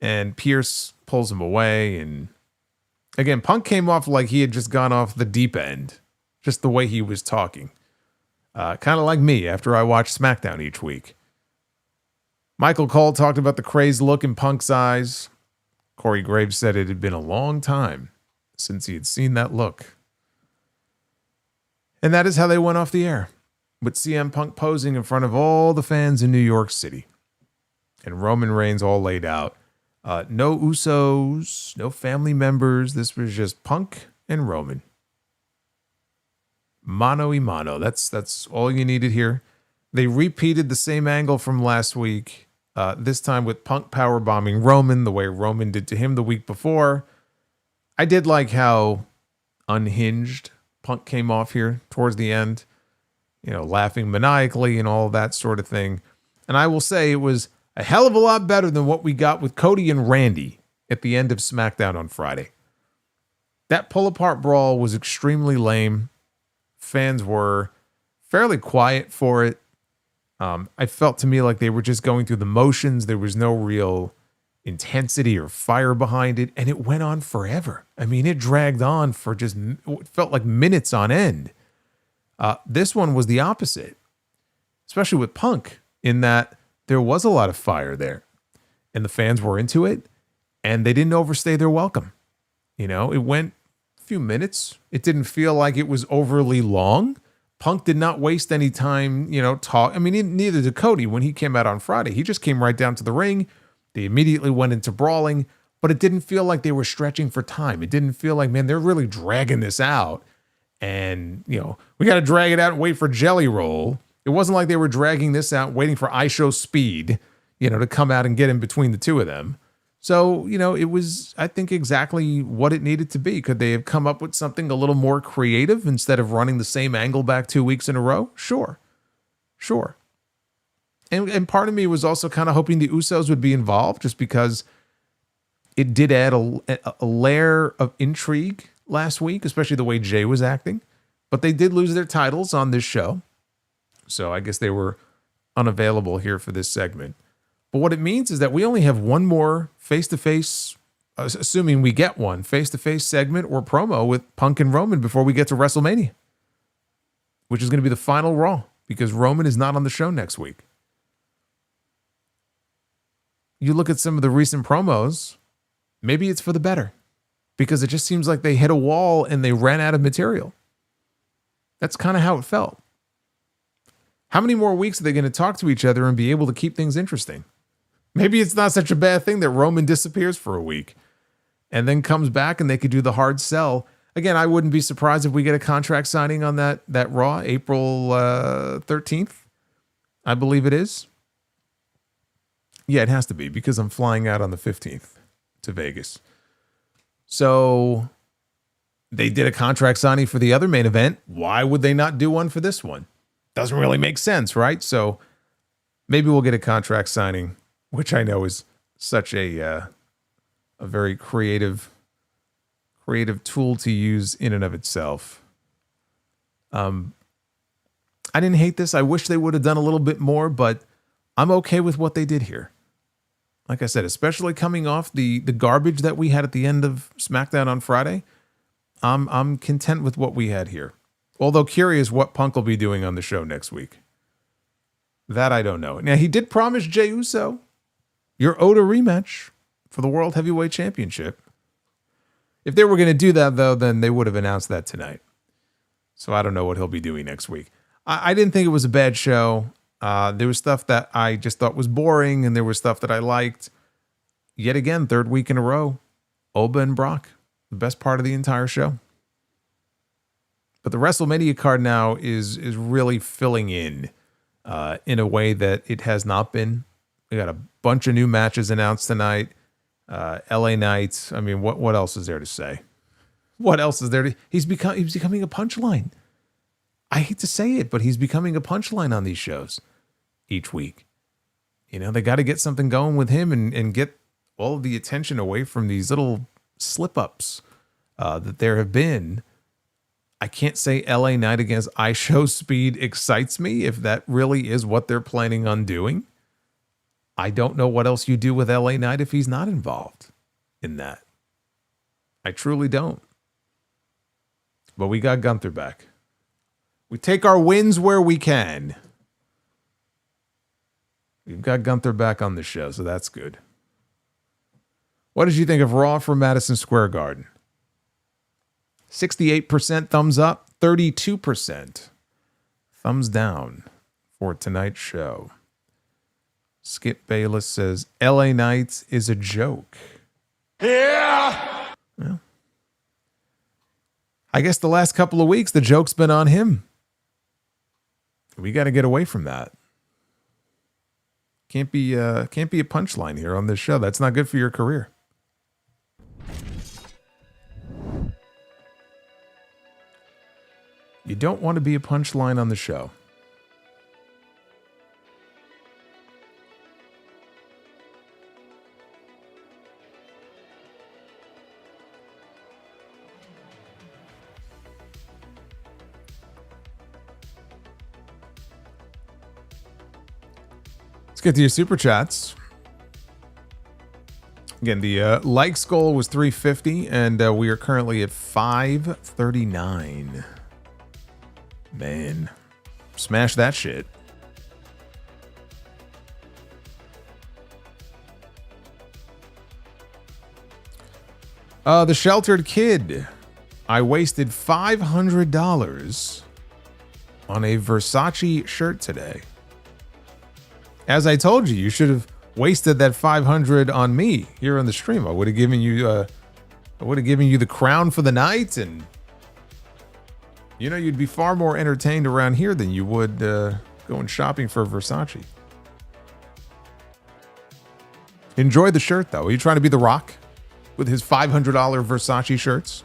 Speaker 1: And Pierce pulls him away, and again, Punk came off like he had just gone off the deep end. Just the way he was talking. Kind of like me after I watch SmackDown each week. Michael Cole talked about the crazed look in Punk's eyes. Corey Graves said it had been a long time since he had seen that look. And that is how they went off the air, with CM Punk posing in front of all the fans in New York City. And Roman Reigns all laid out. No Usos, no family members. This was just Punk and Roman. Mano y mano. That's all you needed here. They repeated the same angle from last week. This time with Punk powerbombing Roman the way Roman did to him the week before. I did like how unhinged Punk came off here towards the end. You know, laughing maniacally and all that sort of thing. And I will say it was a hell of a lot better than what we got with Cody and Randy at the end of SmackDown on Friday. That pull-apart brawl was extremely lame. Fans were fairly quiet for it. I felt to me like they were just going through the motions. There was no real intensity or fire behind it, and it went on forever. I mean, it dragged on for just, it felt like minutes on end. This one was the opposite, especially with Punk, in that there was a lot of fire there, and the fans were into it, and they didn't overstay their welcome. You know, it went a few minutes. It didn't feel like it was overly long. Punk did not waste any time, talk. I mean, neither did Cody when he came out on Friday. He just came right down to the ring. They immediately went into brawling, but it didn't feel like they were stretching for time. It didn't feel like, man, they're really dragging this out. And, we got to drag it out and wait for Jelly Roll. It wasn't like they were dragging this out, waiting for ISHO Speed, to come out and get in between the two of them. So, it was, I think, exactly what it needed to be. Could they have come up with something a little more creative instead of running the same angle back 2 weeks in a row? Sure. And part of me was also kind of hoping the Usos would be involved, just because it did add a layer of intrigue last week, especially the way Jay was acting. But they did lose their titles on this show. So I guess they were unavailable here for this segment. But what it means is that we only have one more face-to-face, assuming we get one, face-to-face segment or promo with Punk and Roman before we get to WrestleMania, which is going to be the final Raw, because Roman is not on the show next week. You look at some of the recent promos, maybe it's for the better, because it just seems like they hit a wall and they ran out of material. That's kind of how it felt. How many more weeks are they going to talk to each other and be able to keep things interesting? Maybe it's not such a bad thing that Roman disappears for a week and then comes back and they could do the hard sell. Again, I wouldn't be surprised if we get a contract signing on that Raw, April 13th. I believe it is. Yeah, it has to be, because I'm flying out on the 15th to Vegas. So They did a contract signing for the other main event. Why would they not do one for this one? Doesn't really make sense, right? So maybe we'll get a contract signing, which I know is such a very creative tool to use in and of itself. I didn't hate this. I wish they would have done a little bit more, but I'm okay with what they did here. Like I said, especially coming off the garbage that we had at the end of SmackDown on Friday, I'm content with what we had here. Although curious what Punk will be doing on the show next week. That I don't know. Now, he did promise Jey Uso your Oda rematch for the World Heavyweight Championship. If they were going to do that, though, then they would have announced that tonight. So I don't know what he'll be doing next week. I didn't think it was a bad show. There was stuff that I just thought was boring, and there was stuff that I liked. Yet again, third week in a row, Oba and Brock, the best part of the entire show. But the WrestleMania card now is really filling in a way that it has not been. We got a bunch of new matches announced tonight. LA Knight. I mean, what else is there to say? What else is there to? He's becoming a punchline. I hate to say it, but he's becoming a punchline on these shows each week. You know, they got to get something going with him and get all of the attention away from these little slip-ups that there have been. I can't say LA Knight against IShow Speed excites me if that really is what they're planning on doing. I don't know what else you do with LA Knight if he's not involved in that. I truly don't. But we got Gunther back. We take our wins where we can. We've got Gunther back on the show, so that's good. What did you think of Raw from Madison Square Garden? 68% thumbs up, 32% thumbs down for tonight's show. Skip Bayless says, LA Knight is a joke. Yeah! Well, I guess the last couple of weeks, the joke's been on him. We got to get away from that. Can't be a punchline here on this show. That's not good for your career. You don't want to be a punchline on the show. Let's get to your super chats. Again, the likes goal was 350, and we are currently at 539. Man, smash that shit. The Sheltered Kid. I wasted $500 on a Versace shirt today. As I told you, you should have wasted that $500 on me here on the stream. I would have given you the crown for the night, and you know, you'd be far more entertained around here than you would going shopping for Versace. Enjoy the shirt, though. Are you trying to be The Rock with his $500 Versace shirts?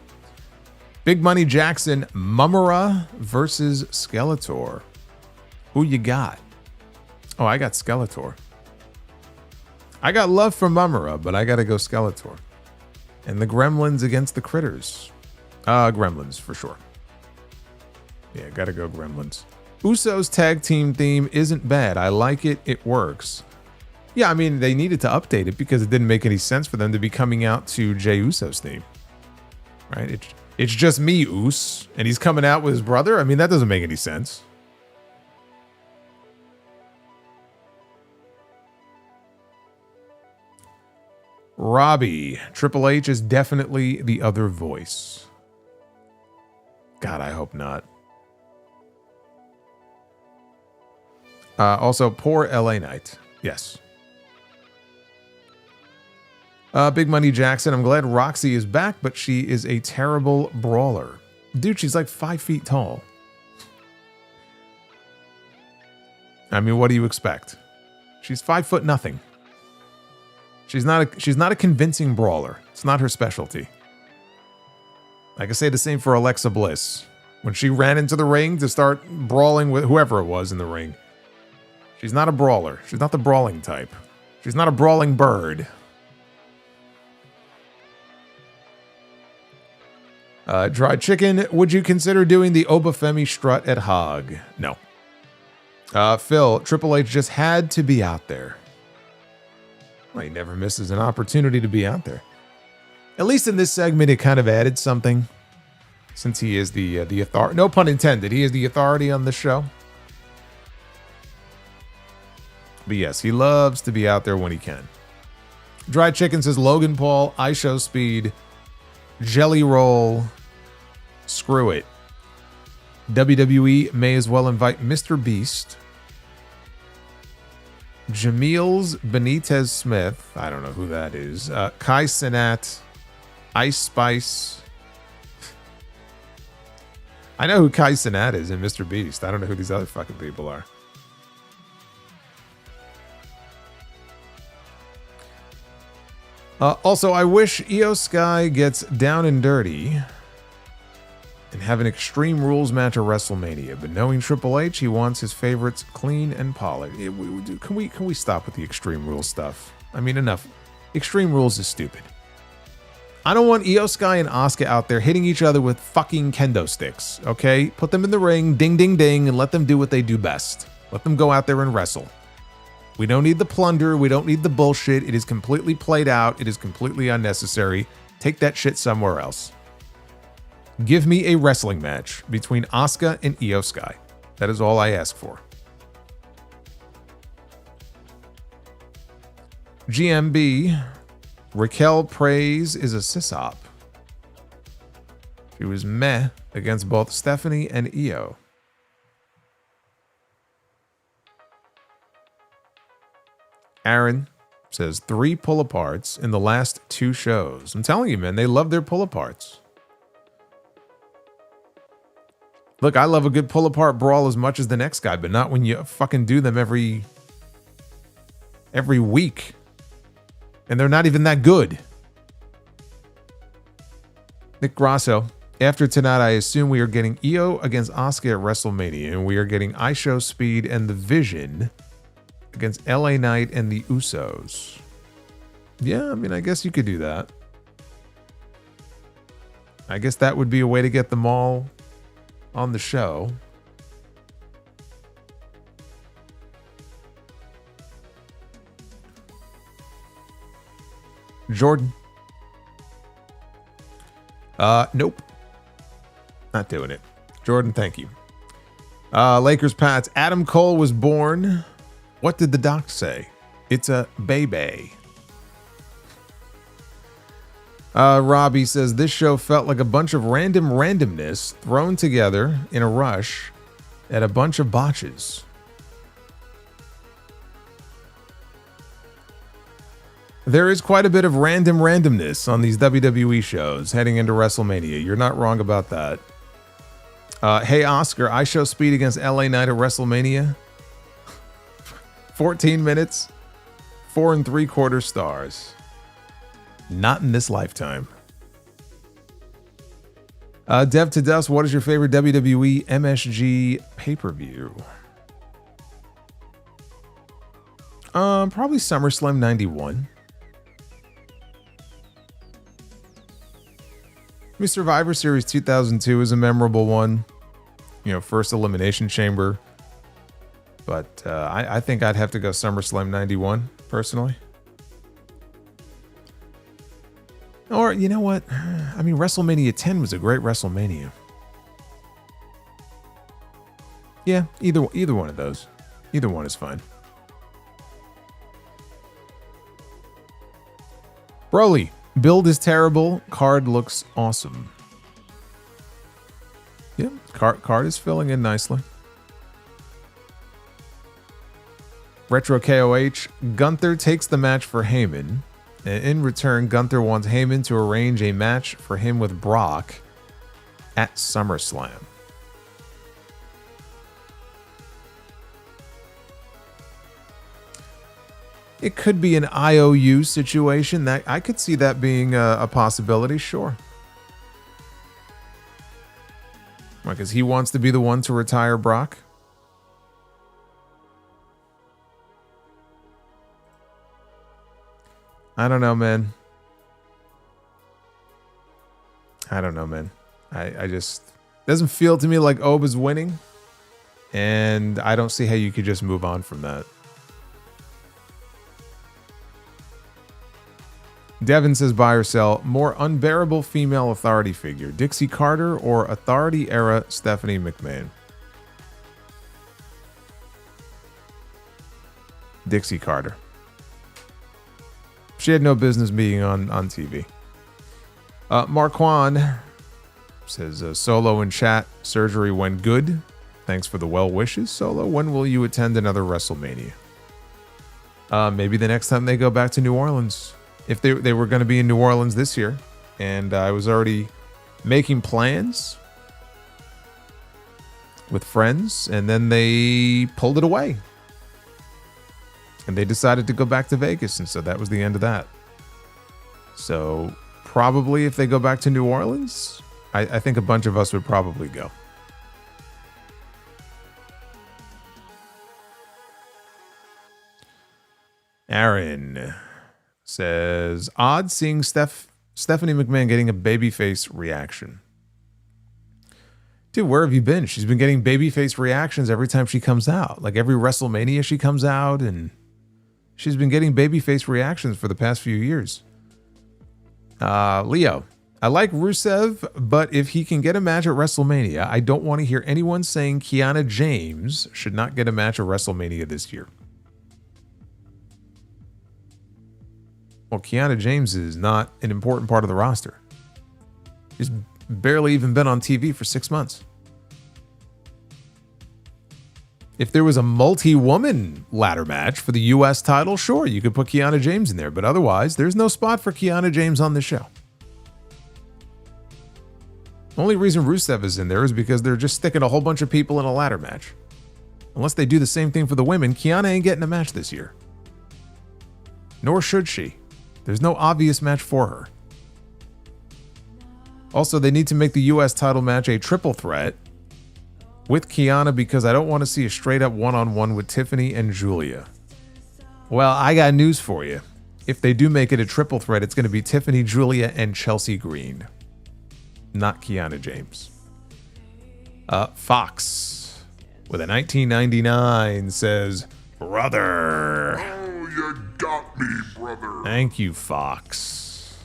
Speaker 1: Big Money Jackson, Mumura versus Skeletor. Who you got? Oh, I got Skeletor. I got love for Mumura, but I got to go Skeletor. And the Gremlins against the Critters. Gremlins, for sure. Yeah, gotta go Gremlins. Usos tag team theme isn't bad. I like it. It works. Yeah, I mean, they needed to update it because it didn't make any sense for them to be coming out to Jey Uso's theme. Right? It's just me, Us, and he's coming out with his brother? I mean, that doesn't make any sense. Robbie, Triple H is definitely the other voice. God, I hope not. Also, poor LA Knight. Yes. Big Money Jackson, I'm glad Roxy is back, but she is a terrible brawler. Dude, she's like 5 feet tall. I mean, what do you expect? She's 5 foot nothing. She's not a convincing brawler. It's not her specialty. I can say the same for Alexa Bliss. When she ran into the ring to start brawling with whoever it was in the ring. She's not a brawler. She's not the brawling type. She's not a brawling bird. Dried chicken. Would you consider doing the Oba Femi strut at Hog? No. Phil, Triple H just had to be out there. Well, he never misses an opportunity to be out there. At least in this segment, it kind of added something. Since he is the authority. No pun intended. He is the authority on the show. But yes, he loves to be out there when he can. Dried chicken says Logan Paul, IYO Speed, Jelly Roll. Screw it. WWE may as well invite Mr. Beast. Jamil's Benitez Smith. I don't know who that is. Kai Cenat. Ice Spice. I know who Kai Cenat is in Mr. Beast. I don't know who these other fucking people are. Also, I wish IYO SKY gets down and dirty and have an Extreme Rules match at WrestleMania. But knowing Triple H, he wants his favorites clean and polished. Can we stop with the Extreme Rules stuff? I mean, enough. Extreme Rules is stupid. I don't want IYO SKY and Asuka out there hitting each other with fucking kendo sticks, okay? Put them in the ring, ding, ding, ding, and let them do what they do best. Let them go out there and wrestle. We don't need the plunder. We don't need the bullshit. It is completely played out. It is completely unnecessary. Take that shit somewhere else. Give me a wrestling match between Asuka and IYO SKY. That is all I ask for. GMB. Raquel praise is a sysop. She was meh against both Stephanie and IYO. Aaron says 3 pull-aparts in the last 2 shows. I'm telling you, man, they love their pull-aparts. Look, I love a good pull-apart brawl as much as the next guy, but not when you fucking do them every week. And they're not even that good. Nick Grasso. After tonight, I assume we are getting IYO against Asuka at WrestleMania, and we are getting IYO Speed and the Vision against LA Knight and the Usos. Yeah, I mean, I guess you could do that. I guess that would be a way to get them all on the show. Jordan. Nope. Not doing it. Jordan, thank you. Lakers Pats. Adam Cole was born. What did the doc say? It's a baby. Robbie says this show felt like a bunch of random randomness thrown together in a rush at a bunch of botches. There is quite a bit of random randomness on these WWE shows heading into WrestleMania. You're not wrong about that. Hey, Oscar, IYO Speed against LA Knight at WrestleMania. 14 minutes, 4 3/4 stars. Not in this lifetime. Dev to Dust, what is your favorite WWE MSG pay-per-view? Probably SummerSlam 91. I mean, Survivor Series 2002 is a memorable one. You know, first Elimination Chamber. But I think I'd have to go SummerSlam 91, personally. Or, you know what? I mean, WrestleMania 10 was a great WrestleMania. Yeah, either one of those. Either one is fine. Broly, build is terrible. Card looks awesome. Yeah, card is filling in nicely. Retro KOH, Gunther takes the match for Heyman. And in return, Gunther wants Heyman to arrange a match for him with Brock at SummerSlam. It could be an IOU situation. That I could see that being a possibility, sure. Because he wants to be the one to retire Brock. I don't know, man. I don't know, man. I just... doesn't feel to me like Oba's winning. And I don't see how you could just move on from that. Devin says, buy or sell. More unbearable female authority figure. Dixie Carter or authority era Stephanie McMahon? Dixie Carter. She had no business being on TV. Marquand says, Solo in chat. Surgery went good. Thanks for the well wishes. Solo, when will you attend another WrestleMania? Maybe the next time they go back to New Orleans. If they were going to be in New Orleans this year, and I was already making plans with friends, and then they pulled it away. And they decided to go back to Vegas, and so that was the end of that. So probably if they go back to New Orleans, I think a bunch of us would probably go. Aaron says, odd seeing Stephanie McMahon getting a babyface reaction. Dude, where have you been? She's been getting babyface reactions every time she comes out. Like every WrestleMania she comes out, and she's been getting babyface reactions for the past few years. Leo, I like Rusev, but if he can get a match at WrestleMania, I don't want to hear anyone saying Kiana James should not get a match at WrestleMania this year. Well, Kiana James is not an important part of the roster. She's barely even been on TV for 6 months. If there was a multi-woman ladder match for the U.S. title, sure, you could put Kiana James in there. But otherwise, there's no spot for Kiana James on this show. The only reason Rusev is in there is because they're just sticking a whole bunch of people in a ladder match. Unless they do the same thing for the women, Kiana ain't getting a match this year. Nor should she. There's no obvious match for her. Also, they need to make the U.S. title match a triple threat with Kiana because I don't want to see a straight-up one-on-one with Tiffany and Julia. Well, I got news for you. If they do make it a triple threat, it's going to be Tiffany, Julia, and Chelsea Green. Not Kiana James. Fox, with a 1999, says, brother.
Speaker 2: Oh, you got me, brother.
Speaker 1: Thank you, Fox.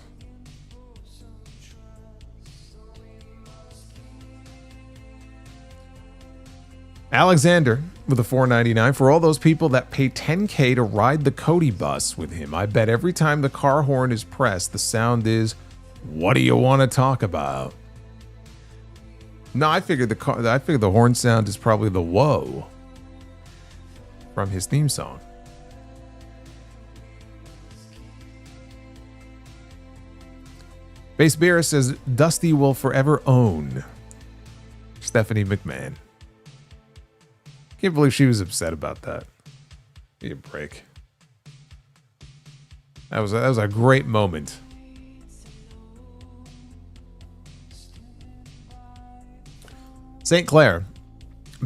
Speaker 1: Alexander with a $4.99. For all those people that pay $10K to ride the Cody bus with him, I bet every time the car horn is pressed, the sound is, what do you want to talk about? No, I figured the horn sound is probably the whoa from his theme song. Base Beer says Dusty will forever own Stephanie McMahon. Can't believe she was upset about that. Give me a break. That was a great moment. St. Clair,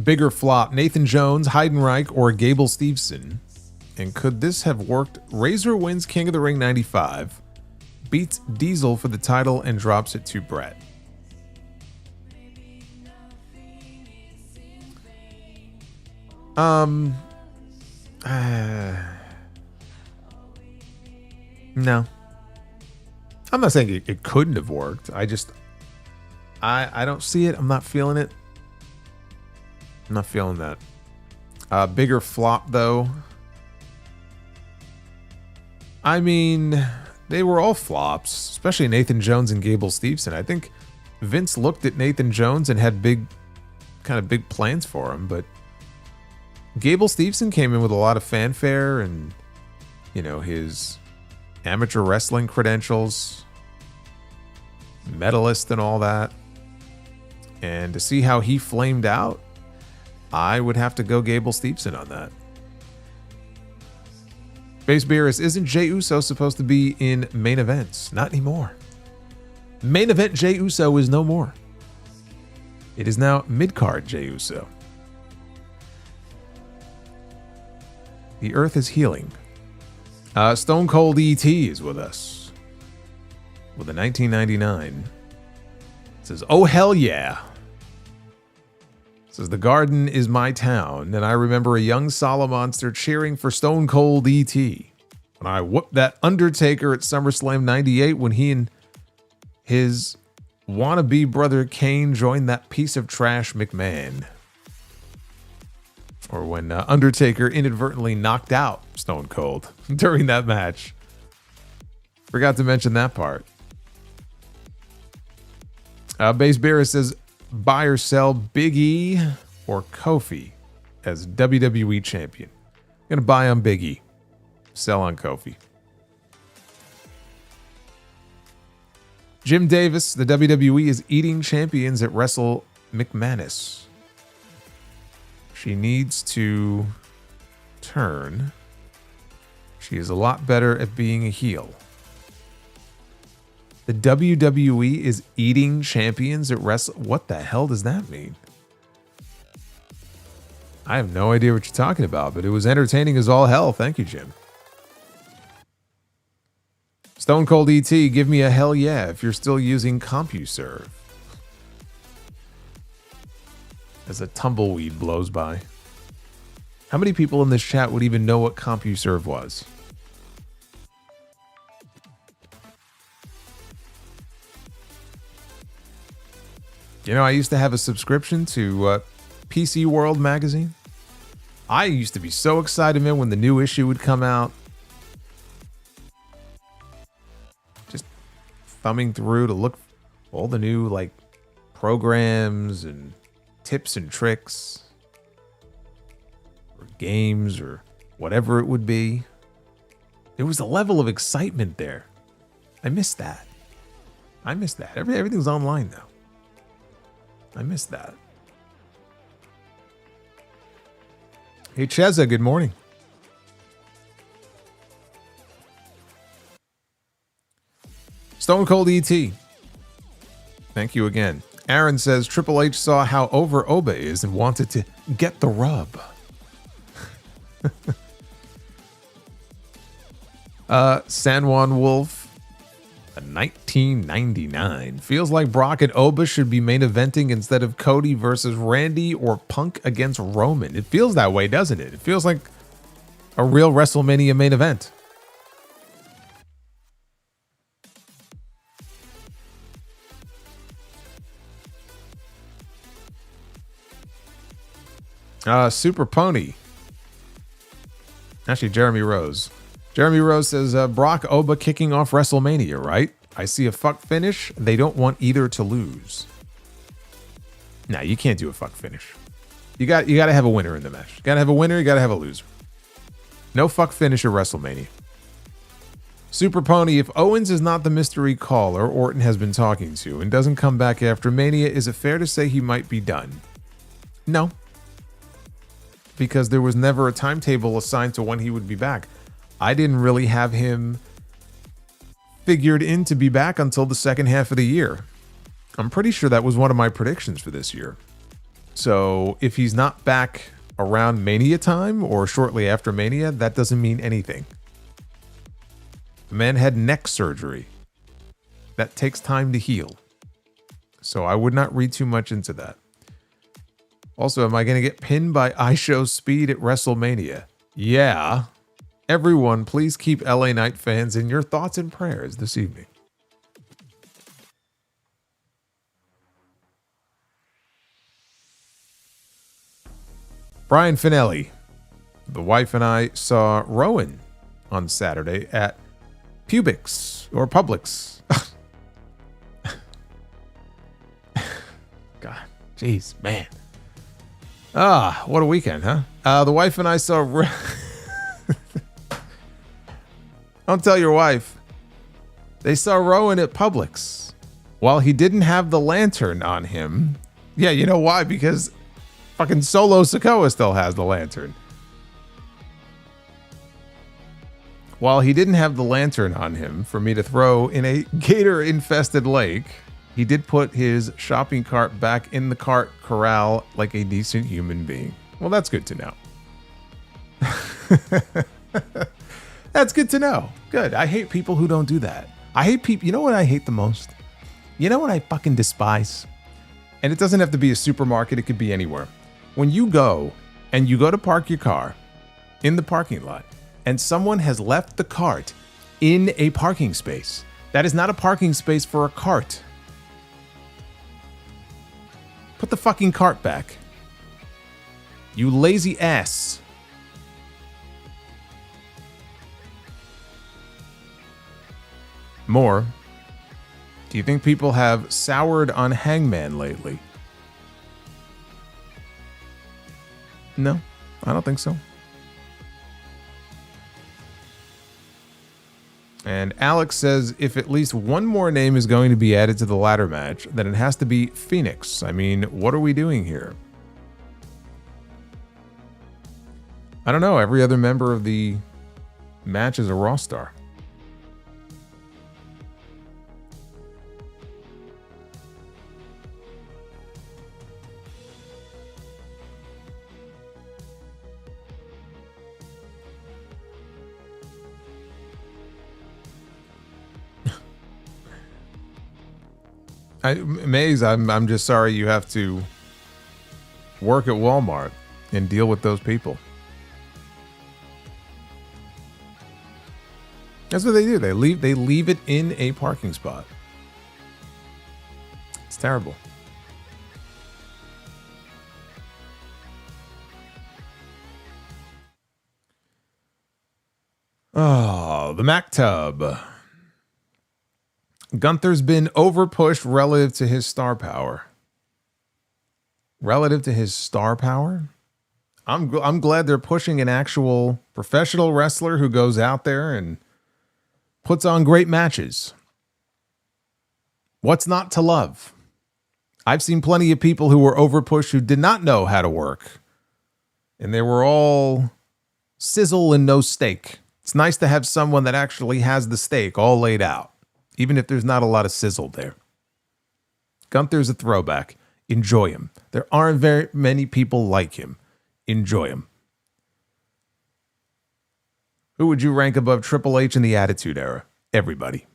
Speaker 1: bigger flop, Nathan Jones, Heidenreich, or Gable Steveson. And could this have worked? Razor wins King of the Ring 95, beats Diesel for the title, and drops it to Brett. No. I'm not saying it couldn't have worked. I don't see it. I'm not feeling it. I'm not feeling that. Bigger flop, though. I mean, they were all flops, especially Nathan Jones and Gable Steveson. I think Vince looked at Nathan Jones and had big plans for him, but Gable Steveson came in with a lot of fanfare and, you know, his amateur wrestling credentials, medalist and all that. And to see how he flamed out, I would have to go Gable Steveson on that. Base Beerus, isn't Jey Uso supposed to be in main events? Not anymore. Main event Jey Uso is no more. It is now mid-card Jey Uso. The earth is healing. Stone Cold ET is with us. With a 1999. It says, oh hell yeah. It says, the garden is my town, and I remember a young Solomonster cheering for Stone Cold ET. When I whooped that Undertaker at SummerSlam 98 when he and his wannabe brother Kane joined that piece of trash McMahon. Or when Undertaker inadvertently knocked out Stone Cold during that match. Forgot to mention that part. Base Bear says, buy or sell Big E or Kofi as WWE champion. Gonna buy on Big E. Sell on Kofi. Jim Davis, the WWE is eating champions at Wrestle McManus. She needs to turn. She is a lot better at being a heel. The WWE is eating champions at Wrestle. What the hell does that mean? I have no idea what you're talking about, but it was entertaining as all hell. Thank you, Jim. Stone Cold ET, give me a hell yeah if you're still using CompuServe. As a tumbleweed blows by. How many people in this chat would even know what CompuServe was? You know, I used to have a subscription to PC World magazine. I used to be so excited, man, when the new issue would come out. Just thumbing through to look for all the new, like, programs and tips and tricks. Or games or whatever it would be. There was a level of excitement there. I miss that. I miss that. Everything's online now. I miss that. Hey, Cheza, good morning. Stone Cold ET. Thank you again. Aaron says Triple H saw how over Oba is and wanted to get the rub. San Juan Wolf. A 1999. Feels like Brock and Oba should be main eventing instead of Cody versus Randy or Punk against Roman. It feels that way, doesn't it? It feels like a real WrestleMania main event. Super Pony. Actually, Jeremy Rose. Jeremy Rose says, Brock Oba kicking off WrestleMania, right? I see a fuck finish. They don't want either to lose. Nah, you can't do a fuck finish. You got to have a winner in the match. You got to have a winner. You got to have a loser. No fuck finish at WrestleMania. Super Pony, if Owens is not the mystery caller Orton has been talking to and doesn't come back after Mania, is it fair to say he might be done? No. Because there was never a timetable assigned to when he would be back. I didn't really have him figured in to be back until the second half of the year. I'm pretty sure that was one of my predictions for this year. So if he's not back around Mania time or shortly after Mania, that doesn't mean anything. The man had neck surgery. That takes time to heal. So I would not read too much into that. Also, am I going to get pinned by IYO Speed at WrestleMania? Yeah. Everyone, please keep LA Knight fans in your thoughts and prayers this evening. Brian Finelli. The wife and I saw Rowan on Saturday at Publix or Publix. God, jeez, man. What a weekend, huh? The wife and I saw... Don't tell your wife. They saw Rowan at Publix. While he didn't have the lantern on him. Yeah, you know why? Because fucking Solo Sikoa still has the lantern. While he didn't have the lantern on him for me to throw in a gator-infested lake, He did put his shopping cart back in the cart corral like a decent human being. Well, that's good to know. That's good to know. Good. I hate people who don't do that. I hate people. You know what I hate the most? You know what I fucking despise? And it doesn't have to be a supermarket. It could be anywhere. When you go to park your car in the parking lot and someone has left the cart in a parking space, that is not a parking space for a cart. Put the fucking cart back. You lazy ass. More. Do you think people have soured on Hangman lately? No, I don't think so. And Alex says if at least one more name is going to be added to the ladder match, then it has to be Phoenix. I mean, what are we doing here? I don't know. Every other member of the match is a Raw star. Maze, I'm just sorry you have to work at Walmart and deal with those people. That's what they do. They leave it in a parking spot. It's terrible. Oh, the Mac Tub. Gunther's been overpushed relative to his star power. Relative to his star power? I'm glad they're pushing an actual professional wrestler who goes out there and puts on great matches. What's not to love? I've seen plenty of people who were overpushed who did not know how to work. And they were all sizzle and no steak. It's nice to have someone that actually has the steak all laid out, even if there's not a lot of sizzle there. Gunther's a throwback. Enjoy him. There aren't very many people like him. Enjoy him. Who would you rank above Triple H in the Attitude Era? Everybody.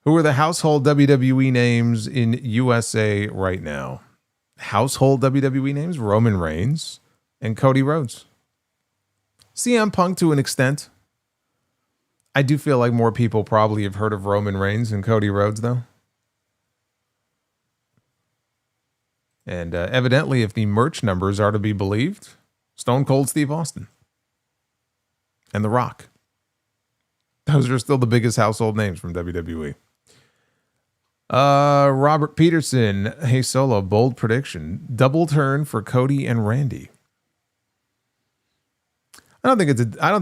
Speaker 1: Who are the household WWE names in USA right now? Household WWE names? Roman Reigns and Cody Rhodes. CM Punk to an extent. I do feel like more people probably have heard of Roman Reigns and Cody Rhodes, though. And evidently, if the merch numbers are to be believed, Stone Cold Steve Austin and The Rock. Those are still the biggest household names from WWE. Robert Peterson, hey Solo, bold prediction. Double turn for Cody and Randy. I don't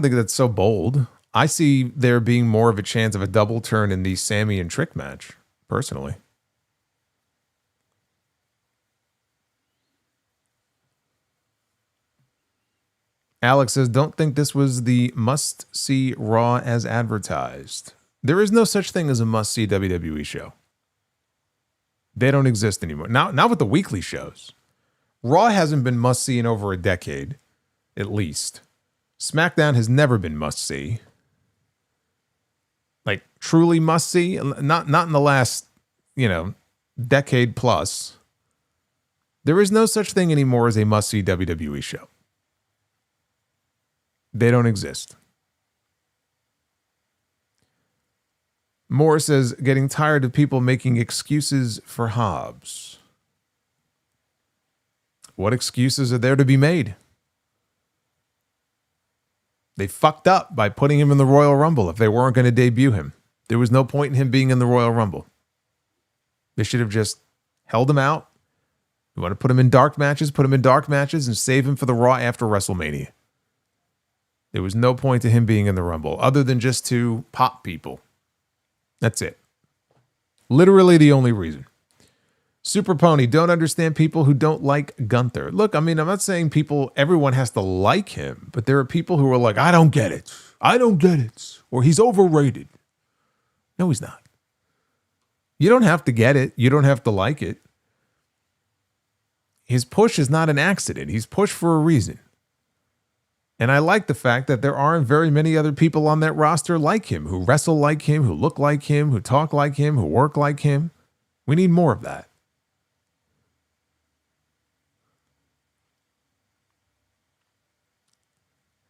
Speaker 1: think that's so bold. I see there being more of a chance of a double turn in the Sammy and Trick match, personally. Alex says, don't think this was the must-see Raw as advertised. There is no such thing as a must-see WWE show. They don't exist anymore. Not with the weekly shows. Raw hasn't been must-see in over a decade, at least. SmackDown has never been must-see. Like, truly must-see? Not in the last, decade plus. There is no such thing anymore as a must-see WWE show. They don't exist. Moore says, getting tired of people making excuses for Hobbs. What excuses are there to be made? They fucked up by putting him in the Royal Rumble if they weren't going to debut him. There was no point in him being in the Royal Rumble. They should have just held him out. You want to put him in dark matches? Put him in dark matches and save him for the Raw after WrestleMania. There was no point to him being in the Rumble other than just to pop people. That's it. Literally the only reason. Super Pony, don't understand people who don't like Gunther. Look, I'm not saying everyone has to like him, but there are people who are like, I don't get it. I don't get it. Or he's overrated. No, he's not. You don't have to get it. You don't have to like it. His push is not an accident. He's pushed for a reason. And I like the fact that there aren't very many other people on that roster like him, who wrestle like him, who look like him, who talk like him, who work like him. We need more of that.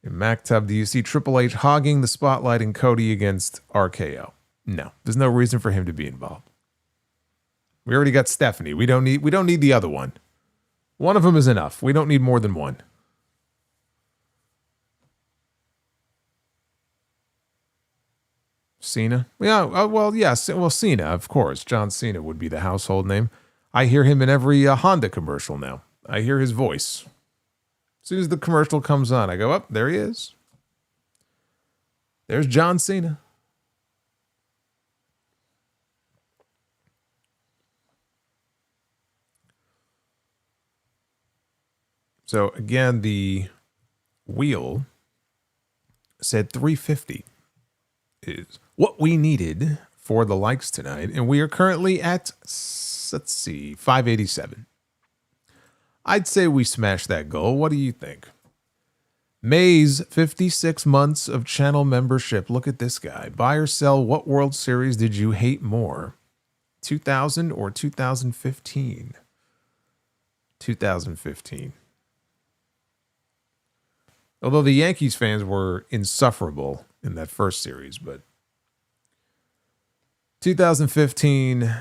Speaker 1: In MacTub, do you see Triple H hogging the spotlight in Cody against RKO? No, there's no reason for him to be involved. We already got Stephanie. We don't need the other one. One of them is enough. We don't need more than one. Cena? Yeah, well, yes. Well, Cena, of course. John Cena would be the household name. I hear him in every Honda commercial now. I hear his voice. As soon as the commercial comes on, I go, up, there he is. There's John Cena. So, again, the wheel said 350 is what we needed for the likes tonight. And we are currently at, let's see, 587. I'd say we smashed that goal. What do you think? Mays, 56 months of channel membership. Look at this guy. Buy or sell, what World Series did you hate more? 2000 or 2015? 2015. Although the Yankees fans were insufferable in that first series, but 2015,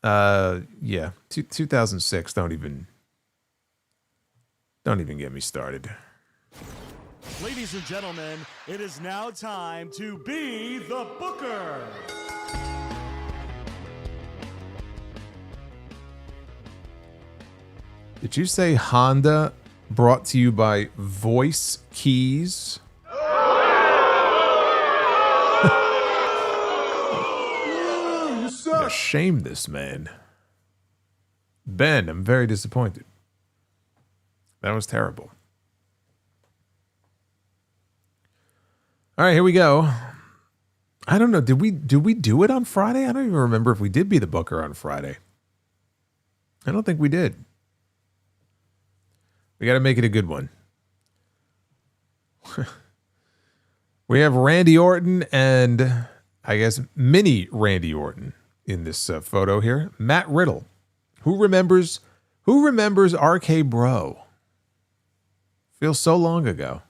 Speaker 1: yeah, 2006, don't even get me started.
Speaker 3: Ladies and gentlemen, it is now time to be the Booker.
Speaker 1: Did you say Honda brought to you by Voice Keys? Shame this man. Ben, I'm very disappointed. That was terrible. All right, here we go. I don't know. Did we do it on Friday? I don't even remember if we did be the Booker on Friday. I don't think we did. We got to make it a good one. We have Randy Orton and I guess mini Randy Orton in this photo here. Matt Riddle. Who remembers RK Bro? Feels so long ago.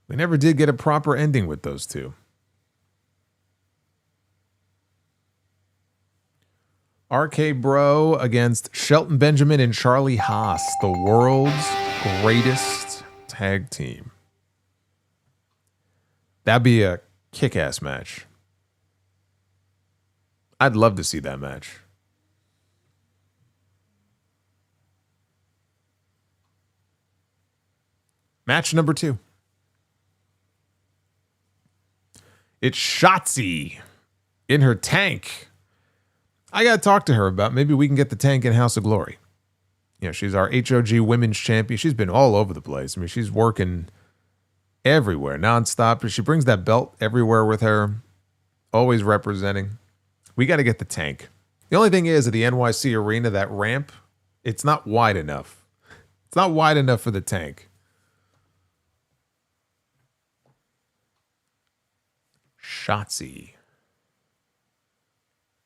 Speaker 1: We never did get a proper ending with those two. RK Bro against Shelton Benjamin and Charlie Haas, the world's greatest tag team. That'd be a kick-ass match. I'd love to see that match. Match number 2. It's Shotzi in her tank. I got to talk to her about maybe we can get the tank in House of Glory. You know, she's our HOG Women's Champion. She's been all over the place. I mean, she's working everywhere, nonstop. She brings that belt everywhere with her, always representing. We got to get the tank. The only thing is, at the NYC Arena, that ramp, it's not wide enough. It's not wide enough for the tank. Shotzi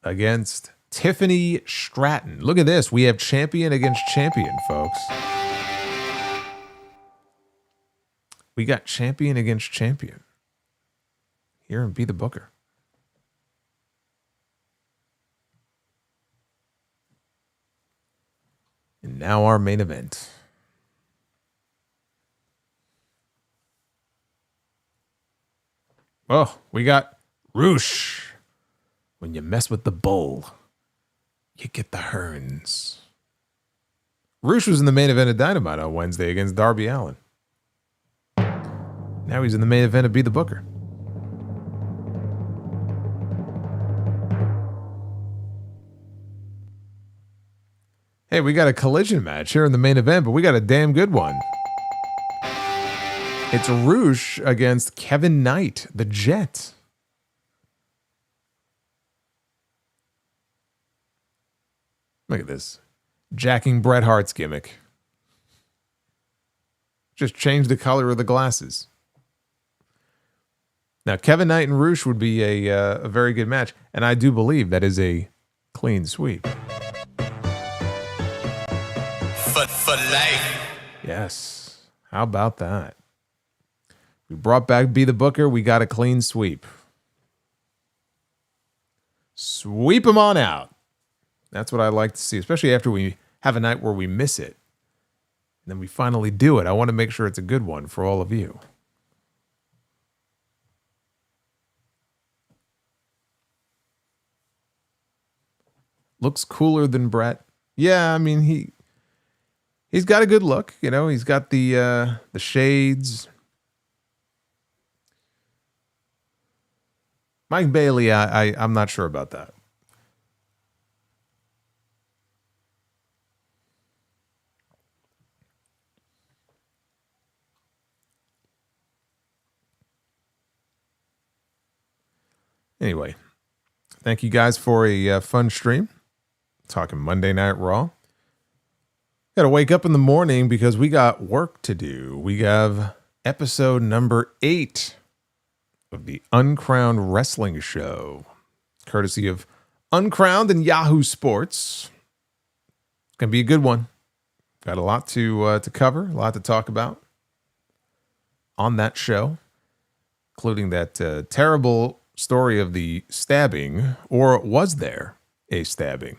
Speaker 1: against Tiffany Stratton. Look at this. We have champion against champion, folks. We got champion against champion here and Be the Booker. And now our main event. Oh, we got Roosh. When you mess with the bull, you get the herns. Roosh was in the main event of Dynamite on Wednesday against Darby Allin. Now he's in the main event of Be the Booker. Hey, we got a collision match here in the main event, but we got a damn good one. It's Roosh against Kevin Knight, the Jet. Look at this. Jacking Bret Hart's gimmick. Just change the color of the glasses. Now, Kevin Knight and Roosh would be a very good match. And I do believe that is a clean sweep.
Speaker 4: For life.
Speaker 1: Yes. How about that? We brought back Be the Booker. We got a clean sweep. Sweep them on out. That's what I like to see, especially after we have a night where we miss it. And then we finally do it. I want to make sure it's a good one for all of you. Looks cooler than Bret. Yeah, I mean, he's got a good look. You know, he's got the shades. Mike Bailey, I'm not sure about that. Anyway, thank you guys for a fun stream. Talking Monday Night Raw. Got to wake up in the morning because we got work to do. We have episode number 8 of the Uncrowned Wrestling Show, courtesy of Uncrowned and Yahoo Sports. It's gonna be a good one. Got a lot to cover, a lot to talk about on that show, including that terrible story of the stabbing, or was there a stabbing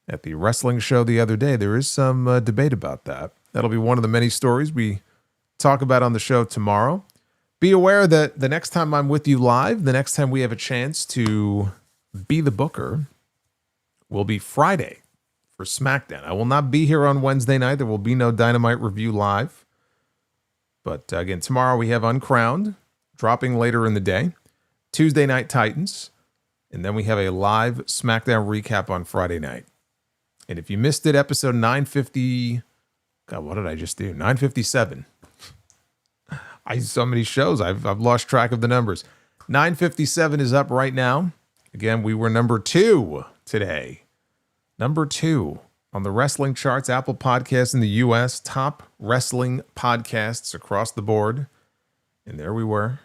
Speaker 1: at the wrestling show the other day? There is some debate about that. That'll be one of the many stories we talk about on the show tomorrow. Be aware that the next time I'm with you live, the next time we have a chance to be the booker, will be Friday for SmackDown. I will not be here on Wednesday night. There will be no Dynamite review live. But again, tomorrow we have Uncrowned dropping later in the day. Tuesday Night Titans. And then we have a live SmackDown recap on Friday night. And if you missed it, episode 950... God, what did I just do? 957. So many shows. I've lost track of the numbers. 957 is up right now. Again, we were number 2 today. Number 2 on the wrestling charts, Apple Podcasts in the U.S., top wrestling podcasts across the board. And there we were,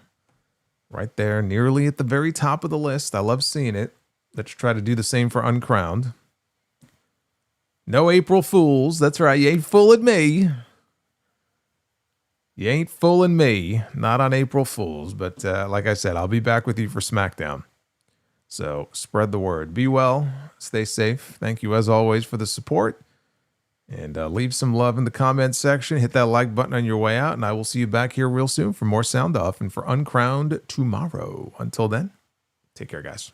Speaker 1: right there, nearly at the very top of the list. I love seeing it. Let's try to do the same for Uncrowned. No April Fools. That's right. You ain't fooling me. You ain't fooling me. Not on April Fools. But like I said, I'll be back with you for SmackDown. So spread the word. Be well. Stay safe. Thank you as always for the support. And leave some love in the comments section. Hit that like button on your way out. And I will see you back here real soon for more Sound Off and for Uncrowned tomorrow. Until then, take care, guys.